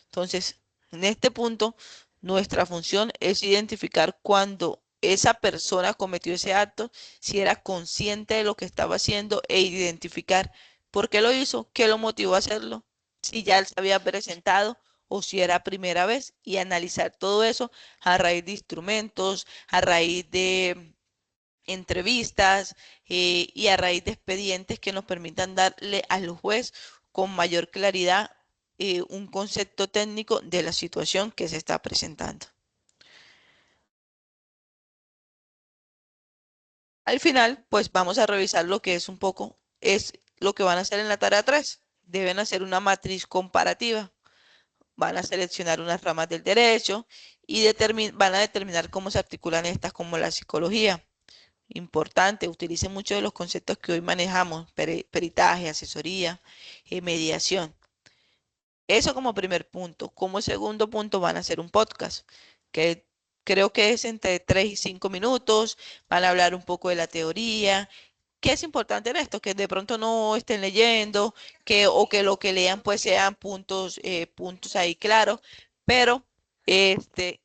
Entonces, en este punto, nuestra función es identificar cuando esa persona cometió ese acto, si era consciente de lo que estaba haciendo e identificar por qué lo hizo, qué lo motivó a hacerlo, si ya se había presentado o si era primera vez y analizar todo eso a raíz de instrumentos, a raíz de entrevistas y a raíz de expedientes que nos permitan darle al juez con mayor claridad un concepto técnico de la situación que se está presentando. Al final, pues vamos a revisar lo que es un poco, es lo que van a hacer en la tarea 3. Deben hacer una matriz comparativa, van a seleccionar unas ramas del derecho y van a determinar cómo se articulan estas como la psicología. Importante, utilicen muchos de los conceptos que hoy manejamos, peritaje, asesoría, mediación. Eso como primer punto. Como segundo punto van a hacer un podcast, que creo que es entre 3 y 5 minutos. Van a hablar un poco de la teoría. ¿Qué es importante en esto? Que de pronto no estén leyendo, o que lo que lean pues sean puntos ahí claros, pero este,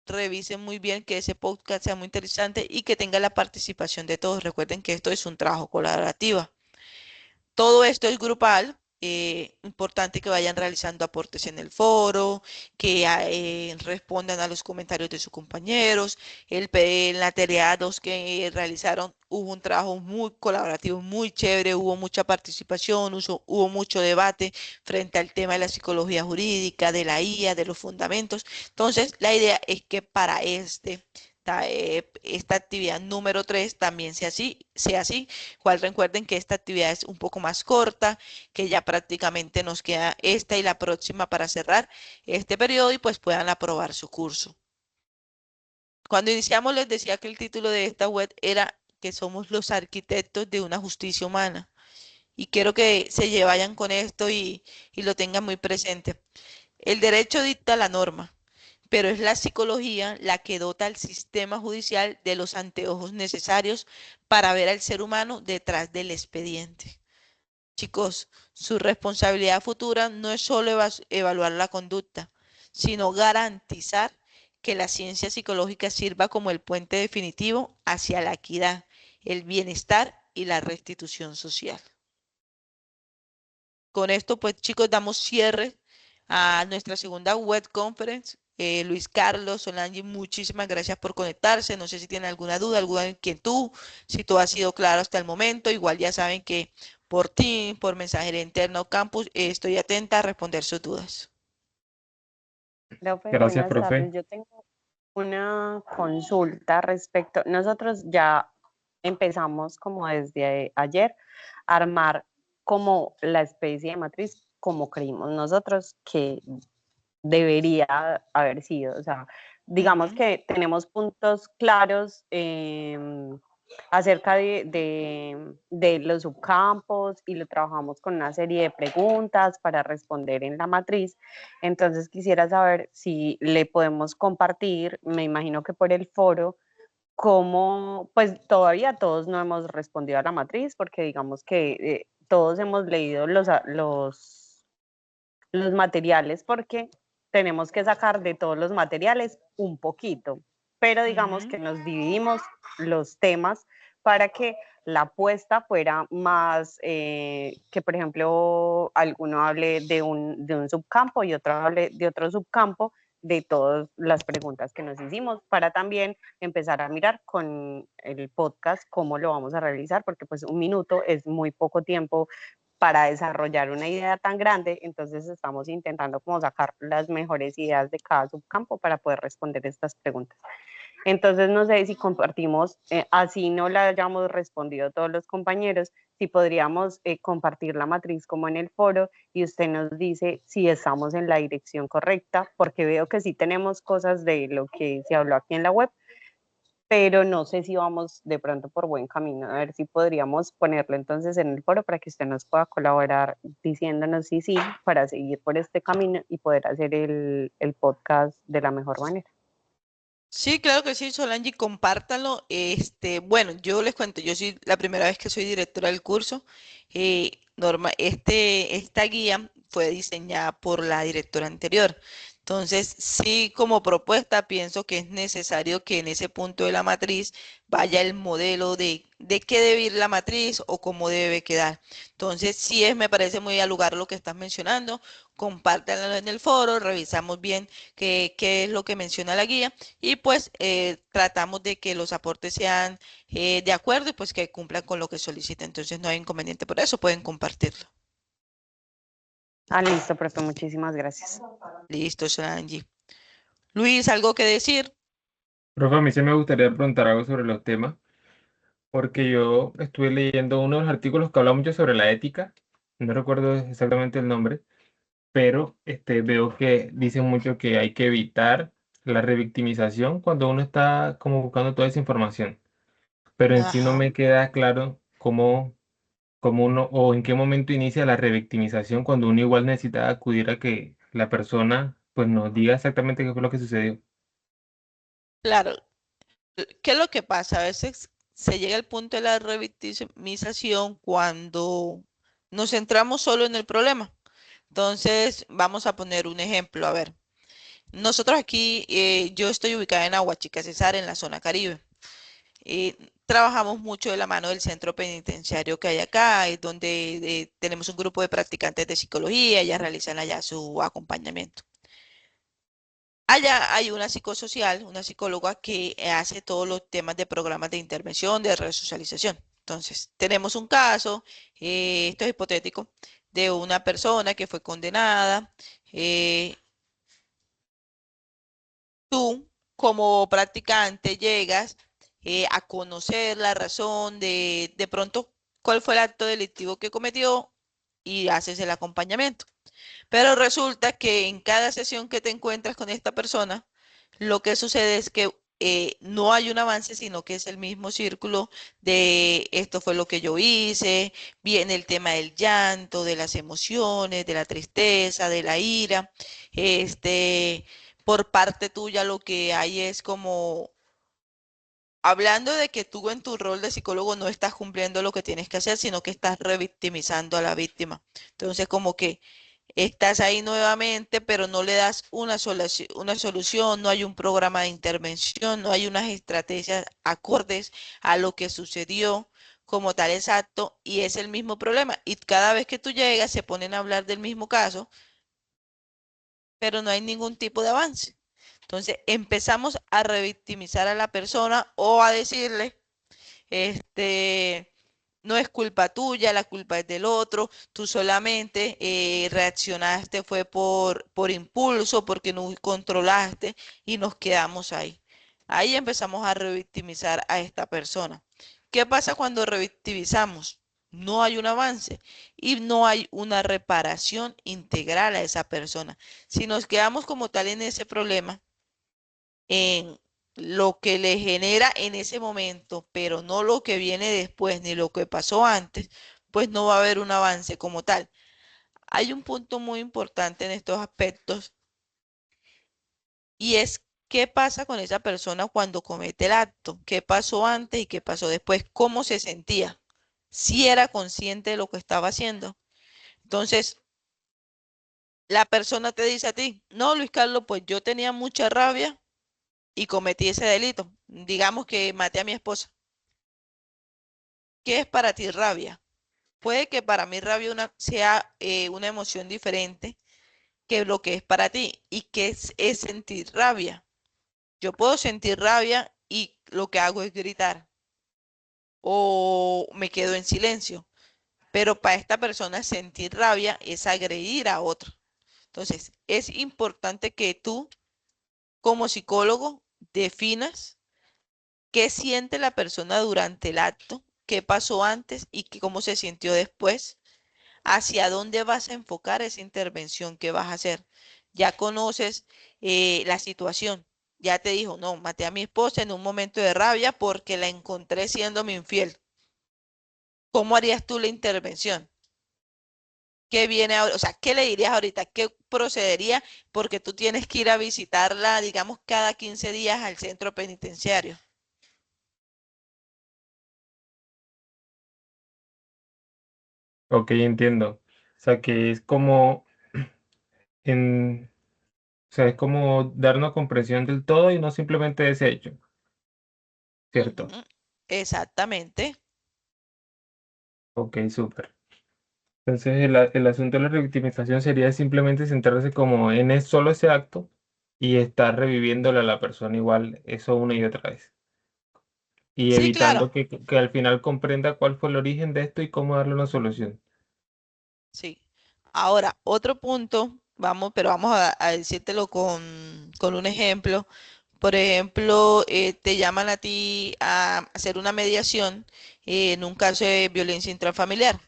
revisen muy bien que ese podcast sea muy interesante y que tenga la participación de todos. Recuerden que esto es un trabajo colaborativo. Todo esto es grupal. Importante que vayan realizando aportes en el foro, que respondan a los comentarios de sus compañeros. En la tarea 2 que realizaron hubo un trabajo muy colaborativo, muy chévere, hubo mucha participación, hubo mucho debate frente al tema de la psicología jurídica, de la IA, de los fundamentos. Entonces, la idea es que para esta actividad número 3 también sea así, cual recuerden que esta actividad es un poco más corta, que ya prácticamente nos queda esta y la próxima para cerrar este periodo y pues puedan aprobar su curso. Cuando iniciamos les decía que el título de esta web era que somos los arquitectos de una justicia humana y quiero que vayan con esto y lo tengan muy presente. El derecho dicta la norma, pero es la psicología la que dota al sistema judicial de los anteojos necesarios para ver al ser humano detrás del expediente. Chicos, su responsabilidad futura no es solo evaluar la conducta, sino garantizar que la ciencia psicológica sirva como el puente definitivo hacia la equidad, el bienestar y la restitución social. Con esto, pues chicos, damos cierre a nuestra segunda web conference. Luis Carlos, Solange, muchísimas gracias por conectarse. No sé si tienen alguna duda, alguna inquietud, si todo ha sido claro hasta el momento. Igual ya saben que por Teams, por mensajería interna o campus, estoy atenta a responder sus dudas. Profe, Gracias, buenas profe. tardes. Yo tengo una consulta respecto. Nosotros ya empezamos como desde ayer a armar como la especie de matriz como creímos nosotros que debería haber sido. O sea, digamos que tenemos puntos claros acerca de los subcampos y lo trabajamos con una serie de preguntas para responder en la matriz. Entonces quisiera saber si le podemos compartir, me imagino que por el foro, cómo, pues todavía todos no hemos respondido a la matriz porque digamos que todos hemos leído los materiales porque tenemos que sacar de todos los materiales un poquito, pero digamos que nos dividimos los temas para que la apuesta fuera más, que por ejemplo alguno hable de un subcampo y otro hable de otro subcampo de todas las preguntas que nos hicimos para también empezar a mirar con el podcast cómo lo vamos a realizar, porque pues un minuto es muy poco tiempo para desarrollar una idea tan grande, entonces estamos intentando como sacar las mejores ideas de cada subcampo para poder responder estas preguntas. Entonces, no sé si compartimos, así no la hayamos respondido todos los compañeros, si podríamos compartir la matriz como en el foro y usted nos dice si estamos en la dirección correcta, porque veo que sí tenemos cosas de lo que se habló aquí en la web, pero no sé si vamos de pronto por buen camino. A ver si podríamos ponerlo entonces en el foro para que usted nos pueda colaborar diciéndonos si sí, para seguir por este camino y poder hacer el podcast de la mejor manera. Sí, claro que sí, Solange, compártanlo. Bueno, yo les cuento, yo soy la primera vez que soy directora del curso. Esta guía fue diseñada por la directora anterior. Entonces, sí, como propuesta, pienso que es necesario que en ese punto de la matriz vaya el modelo de qué debe ir la matriz o cómo debe quedar. Entonces, sí me parece muy al lugar lo que estás mencionando. Compártanlo en el foro, revisamos bien qué es lo que menciona la guía y pues tratamos de que los aportes sean de acuerdo y pues que cumplan con lo que solicita. Entonces no hay inconveniente por eso, pueden compartirlo. Listo, profe, muchísimas gracias. Listo, Angie. Luis, ¿algo que decir? Profe, a mí sí me gustaría preguntar algo sobre los temas, porque yo estuve leyendo uno de los artículos que habla mucho sobre la ética, no recuerdo exactamente el nombre, pero veo que dicen mucho que hay que evitar la revictimización cuando uno está como buscando toda esa información, pero en sí no Ajá. me queda claro cómo uno o en qué momento inicia la revictimización cuando uno igual necesita acudir a que la persona pues nos diga exactamente qué fue lo que sucedió. Claro, ¿qué es lo que pasa? A veces se llega al punto de la revictimización cuando nos centramos solo en el problema. Entonces, vamos a poner un ejemplo. A ver, nosotros aquí, yo estoy ubicada en Aguachica Cesar, en la zona Caribe. Eh, Trabajamos mucho de la mano del centro penitenciario que hay acá, es donde tenemos un grupo de practicantes de psicología, ellas realizan allá su acompañamiento. Allá hay una psicosocial, una psicóloga que hace todos los temas de programas de intervención, de resocialización. Entonces, tenemos un caso, esto es hipotético, de una persona que fue condenada. eh, Tú, como practicante, llegas a conocer la razón de pronto cuál fue el acto delictivo que cometió y haces el acompañamiento. Pero resulta que en cada sesión que te encuentras con esta persona, lo que sucede es que no hay un avance, sino que es el mismo círculo de esto fue lo que yo hice, viene el tema del llanto, de las emociones, de la tristeza, de la ira, este, por parte tuya lo que hay es como hablando de que tú en tu rol de psicólogo no estás cumpliendo lo que tienes que hacer, sino que estás revictimizando a la víctima. Entonces, como que estás ahí nuevamente, pero no le das una solución, no hay un programa de intervención, no hay unas estrategias acordes a lo que sucedió como tal exacto, y es el mismo problema. Y cada vez que tú llegas, se ponen a hablar del mismo caso, pero no hay ningún tipo de avance. Entonces empezamos a revictimizar a la persona o a decirle, este, no es culpa tuya, la culpa es del otro, tú solamente reaccionaste fue por impulso, porque no controlaste y nos quedamos ahí. Ahí empezamos a revictimizar a esta persona. ¿Qué pasa cuando revictimizamos? No hay un avance y no hay una reparación integral a esa persona. Si nos quedamos como tal en ese problema, en lo que le genera en ese momento, pero no lo que viene después ni lo que pasó antes, pues no va a haber un avance como tal. Hay un punto muy importante en estos aspectos y es qué pasa con esa persona cuando comete el acto, qué pasó antes y qué pasó después, cómo se sentía, si era consciente de lo que estaba haciendo. Entonces, la persona te dice a ti, no, Luis Carlos, pues yo tenía mucha rabia y cometí ese delito. Digamos que maté a mi esposa. ¿Qué es para ti rabia? Puede que para mí rabia sea una emoción diferente que lo que es para ti. ¿Y qué es sentir rabia? Yo puedo sentir rabia y lo que hago es gritar o me quedo en silencio. Pero para esta persona sentir rabia es agredir a otro. Entonces, es importante que tú como psicólogo definas qué siente la persona durante el acto, qué pasó antes y cómo se sintió después, hacia dónde vas a enfocar esa intervención que vas a hacer. Ya conoces la situación, ya te dijo, no, maté a mi esposa en un momento de rabia porque la encontré siendo mi infiel. ¿Cómo harías tú la intervención? ¿Qué viene ahora? O sea, ¿qué le dirías ahorita? ¿Qué procedería? Porque tú tienes que ir a visitarla, digamos, cada 15 días al centro penitenciario. Ok, entiendo. O sea, que es como en, o sea, es como dar una comprensión del todo y no simplemente de ese hecho, ¿cierto? Ujú, exactamente. Ok, súper. Entonces el asunto de la revictimización sería simplemente centrarse como en solo ese acto y estar reviviéndole a la persona igual eso una y otra vez. Y Sí, evitando claro. que al final comprenda cuál fue el origen de esto y cómo darle una solución. Sí. Ahora, otro punto, vamos, pero vamos a decírtelo con un ejemplo. Por ejemplo, te llaman a ti a hacer una mediación en un caso de violencia intrafamiliar.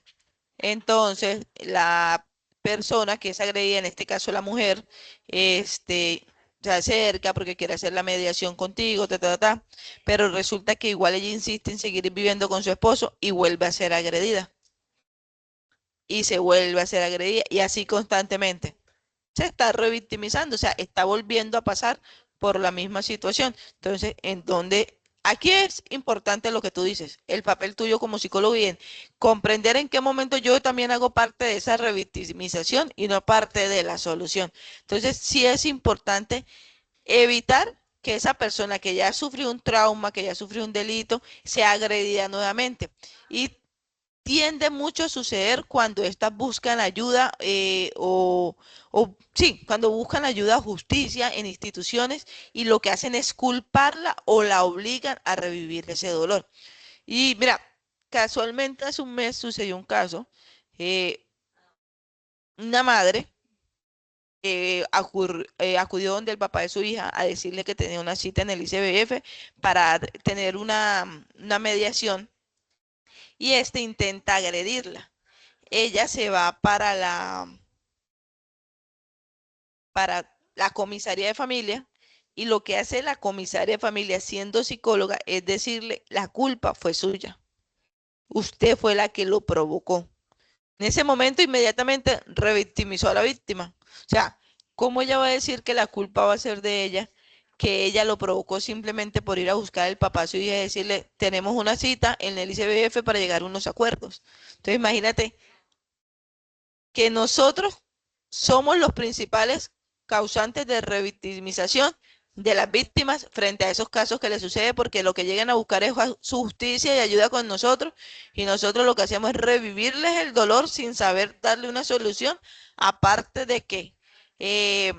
Entonces, la persona que es agredida, en este caso la mujer, se acerca porque quiere hacer la mediación contigo, pero resulta que igual ella insiste en seguir viviendo con su esposo y vuelve a ser agredida y se vuelve a ser agredida y así constantemente. Se está revictimizando, o sea, está volviendo a pasar por la misma situación. Entonces, en donde aquí es importante lo que tú dices, el papel tuyo como psicólogo y en comprender en qué momento yo también hago parte de esa revictimización y no parte de la solución. Entonces, sí es importante evitar que esa persona que ya sufrió un trauma, que ya sufrió un delito, sea agredida nuevamente. Y tiende mucho a suceder cuando éstas buscan ayuda sí, cuando buscan ayuda o justicia en instituciones y lo que hacen es culparla o la obligan a revivir ese dolor. Y mira, casualmente hace un mes sucedió un caso, eh, una madre acudió donde el papá de su hija a decirle que tenía una cita en el ICBF para tener una mediación y este intenta agredirla. Ella se va para la comisaría de familia y lo que hace la comisaria de familia siendo psicóloga es decirle, la culpa fue suya, usted fue la que lo provocó. En ese momento inmediatamente revictimizó a la víctima. O sea, ¿Cómo ella va a decir que la culpa va a ser de ella? Que ella lo provocó simplemente por ir a buscar el papá a su hija y decirle, tenemos una cita en el ICBF para llegar a unos acuerdos. Entonces imagínate que nosotros somos los principales causantes de revictimización de las víctimas frente a esos casos que les sucede, porque lo que llegan a buscar es su justicia y ayuda con nosotros, y nosotros lo que hacemos es revivirles el dolor sin saber darle una solución, aparte eh,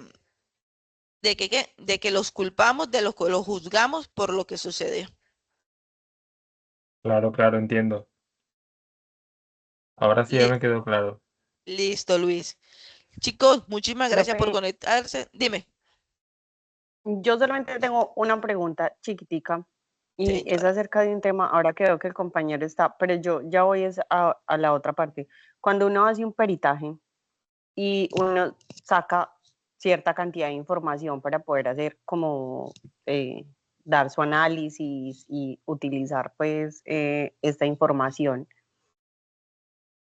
de que los culpamos, de los que los juzgamos por lo que sucedió. Claro, claro, entiendo. Ahora sí ya Li- me quedó claro. Listo, Luis. Chicos, muchísimas gracias por Profe, conectarse. Dime. yo solamente tengo una pregunta chiquitica y Sí, es claro. acerca de un tema, ahora que veo que el compañero está, pero yo ya voy a la otra parte. Cuando uno hace un peritaje y uno saca cierta cantidad de información para poder hacer como dar su análisis y utilizar pues esta información.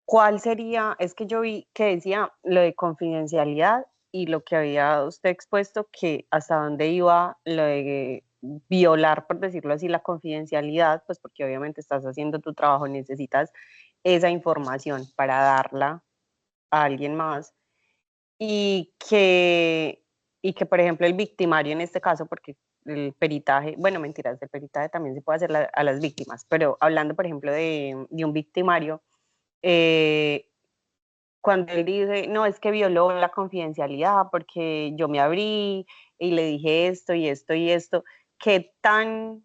¿Cuál sería? Es que yo vi que decía lo de confidencialidad y lo que había usted expuesto, que hasta dónde iba lo de violar, por decirlo así, la confidencialidad, pues porque obviamente estás haciendo tu trabajo, necesitas esa información para darla a alguien más y que, por ejemplo, el victimario en este caso, porque el peritaje, bueno, mentiras, el peritaje también se puede hacer a las víctimas, pero hablando, por ejemplo, de un victimario, eh, cuando él dice, no, es que violó la confidencialidad porque yo me abrí y le dije esto y esto y esto, ¿qué tan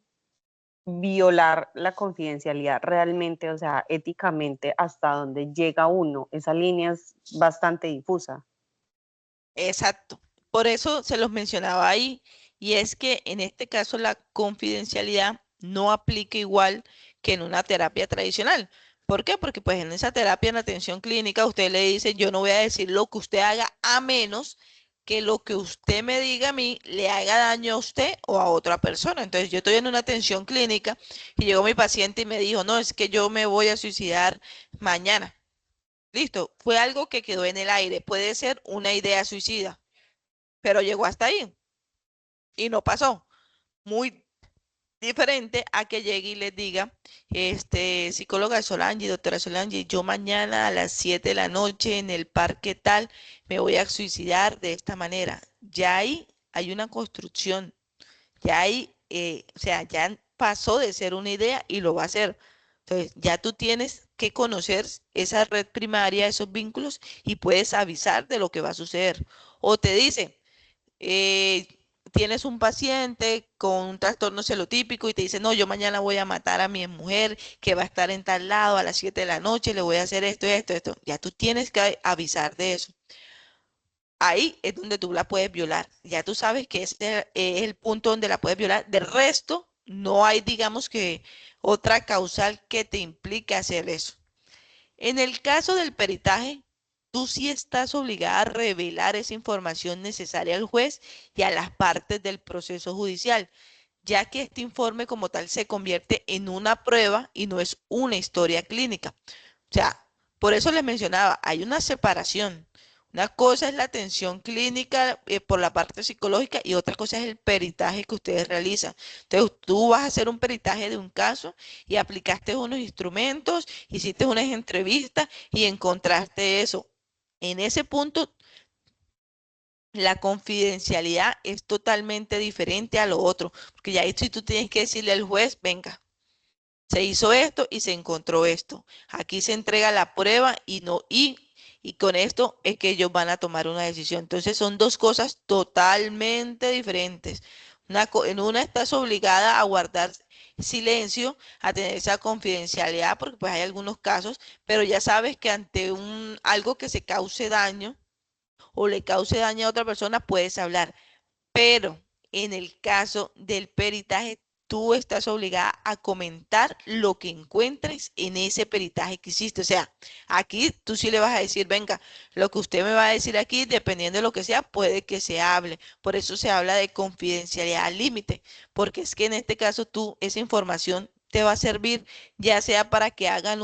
violar la confidencialidad realmente, o sea, éticamente, hasta dónde llega uno? Esa línea es bastante difusa. Exacto. Por eso se los mencionaba ahí, y es que en este caso la confidencialidad no aplica igual que en una terapia tradicional. ¿Por qué? Porque pues en esa terapia en atención clínica usted le dice, yo no voy a decir lo que usted haga a menos que lo que usted me diga a mí le haga daño a usted o a otra persona. Entonces yo estoy en una atención clínica y llegó mi paciente y me dijo, no, es que yo me voy a suicidar mañana. Listo, fue algo que quedó en el aire, puede ser una idea suicida, pero llegó hasta ahí y no pasó. Muy diferente a que llegue y les diga, psicóloga Solange, doctora Solange, yo mañana a las 7 de la noche en el parque tal me voy a suicidar de esta manera. Ya ahí hay una construcción, ya ahí, o sea, ya pasó de ser una idea y lo va a hacer. Entonces, ya tú tienes que conocer esa red primaria, esos vínculos y puedes avisar de lo que va a suceder. O te dice, eh, tienes un paciente con un trastorno celotípico y te dice, no, yo mañana voy a matar a mi mujer que va a estar en tal lado a las 7 de la noche, le voy a hacer esto, esto, esto. Ya tú tienes que avisar de eso. Ahí es donde tú la puedes violar. Ya tú sabes que ese es el punto donde la puedes violar. De resto, no hay, digamos que, otra causal que te implique hacer eso. En el caso del peritaje, tú sí estás obligada a revelar esa información necesaria al juez y a las partes del proceso judicial, ya que este informe como tal se convierte en una prueba y no es una historia clínica. O sea, por eso les mencionaba, hay una separación. Una cosa es la atención clínica por la parte psicológica y otra cosa es el peritaje que ustedes realizan. Entonces, tú vas a hacer un peritaje de un caso y aplicaste unos instrumentos, hiciste unas entrevistas y encontraste eso. En ese punto, la confidencialidad es totalmente diferente a lo otro, porque ya esto y tú tienes que decirle al juez, venga, se hizo esto y se encontró esto. Aquí se entrega la prueba y no, y con esto es que ellos van a tomar una decisión. Entonces son dos cosas totalmente diferentes. En una estás obligada a guardar silencio, a tener esa confidencialidad, porque pues hay algunos casos, pero ya sabes que ante algo que se cause daño o le cause daño a otra persona, puedes hablar. Pero en el caso del peritaje, tú estás obligada a comentar lo que encuentres en ese peritaje que hiciste. O sea, aquí tú sí le vas a decir, venga, lo que usted me va a decir aquí, dependiendo de lo que sea, puede que se hable. Por eso se habla de confidencialidad al límite, porque es que en este caso tú, esa información te va a servir ya sea para que hagan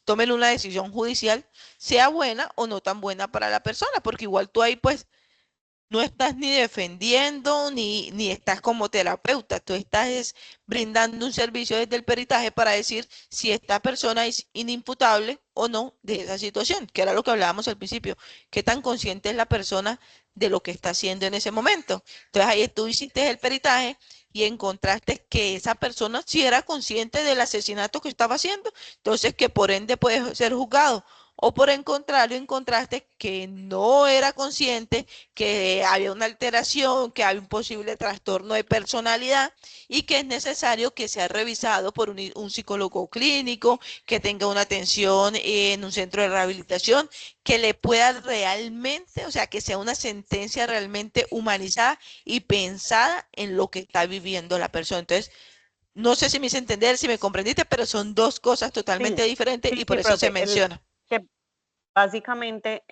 tomen una decisión judicial, sea buena o no tan buena para la persona, porque igual tú ahí pues no estás ni defendiendo ni estás como terapeuta, tú estás brindando un servicio desde el peritaje para decir si esta persona es inimputable o no de esa situación, que era lo que hablábamos al principio, qué tan consciente es la persona de lo que está haciendo en ese momento. Entonces ahí tú hiciste el peritaje y encontraste que esa persona sí era consciente del asesinato que estaba haciendo, entonces que por ende puede ser juzgado. O por el contrario, encontraste que no era consciente, que había una alteración, que había un posible trastorno de personalidad y que es necesario que sea revisado por un psicólogo clínico, que tenga una atención en un centro de rehabilitación, que le pueda realmente, o sea, que sea una sentencia realmente humanizada y pensada en lo que está viviendo la persona. Entonces, no sé si me hice entender, si me comprendiste, pero son dos cosas totalmente Sí, diferentes sí, y por sí, eso se profe. menciona. Que básicamente,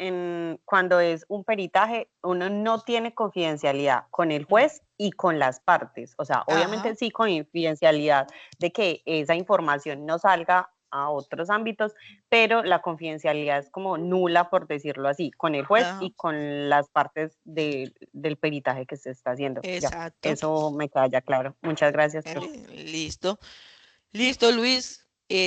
cuando es un peritaje, uno no tiene confidencialidad con el juez y con las partes. O sea, obviamente Ajá. sí confidencialidad de que esa información no salga a otros ámbitos, pero la confidencialidad es como nula, por decirlo así, con el juez Ajá. y con las partes del peritaje que se está haciendo. Ya, Exacto. eso me queda ya claro. Muchas gracias, profe. Listo. Listo, Luis.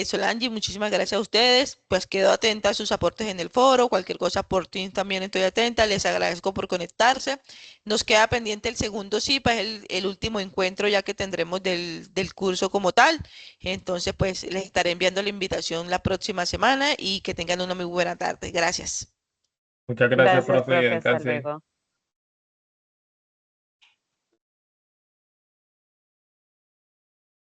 Solange, muchísimas gracias a ustedes. Pues quedo atenta a sus aportes en el foro. Cualquier cosa por ti también estoy atenta. Les agradezco por conectarse. Nos queda pendiente el segundo CIPA, es el último encuentro ya que tendremos del curso como tal. Entonces, pues les estaré enviando la invitación la próxima semana y que tengan una muy buena tarde. Gracias. Muchas gracias, Gracias, profe, y profe. Hasta descanse. luego.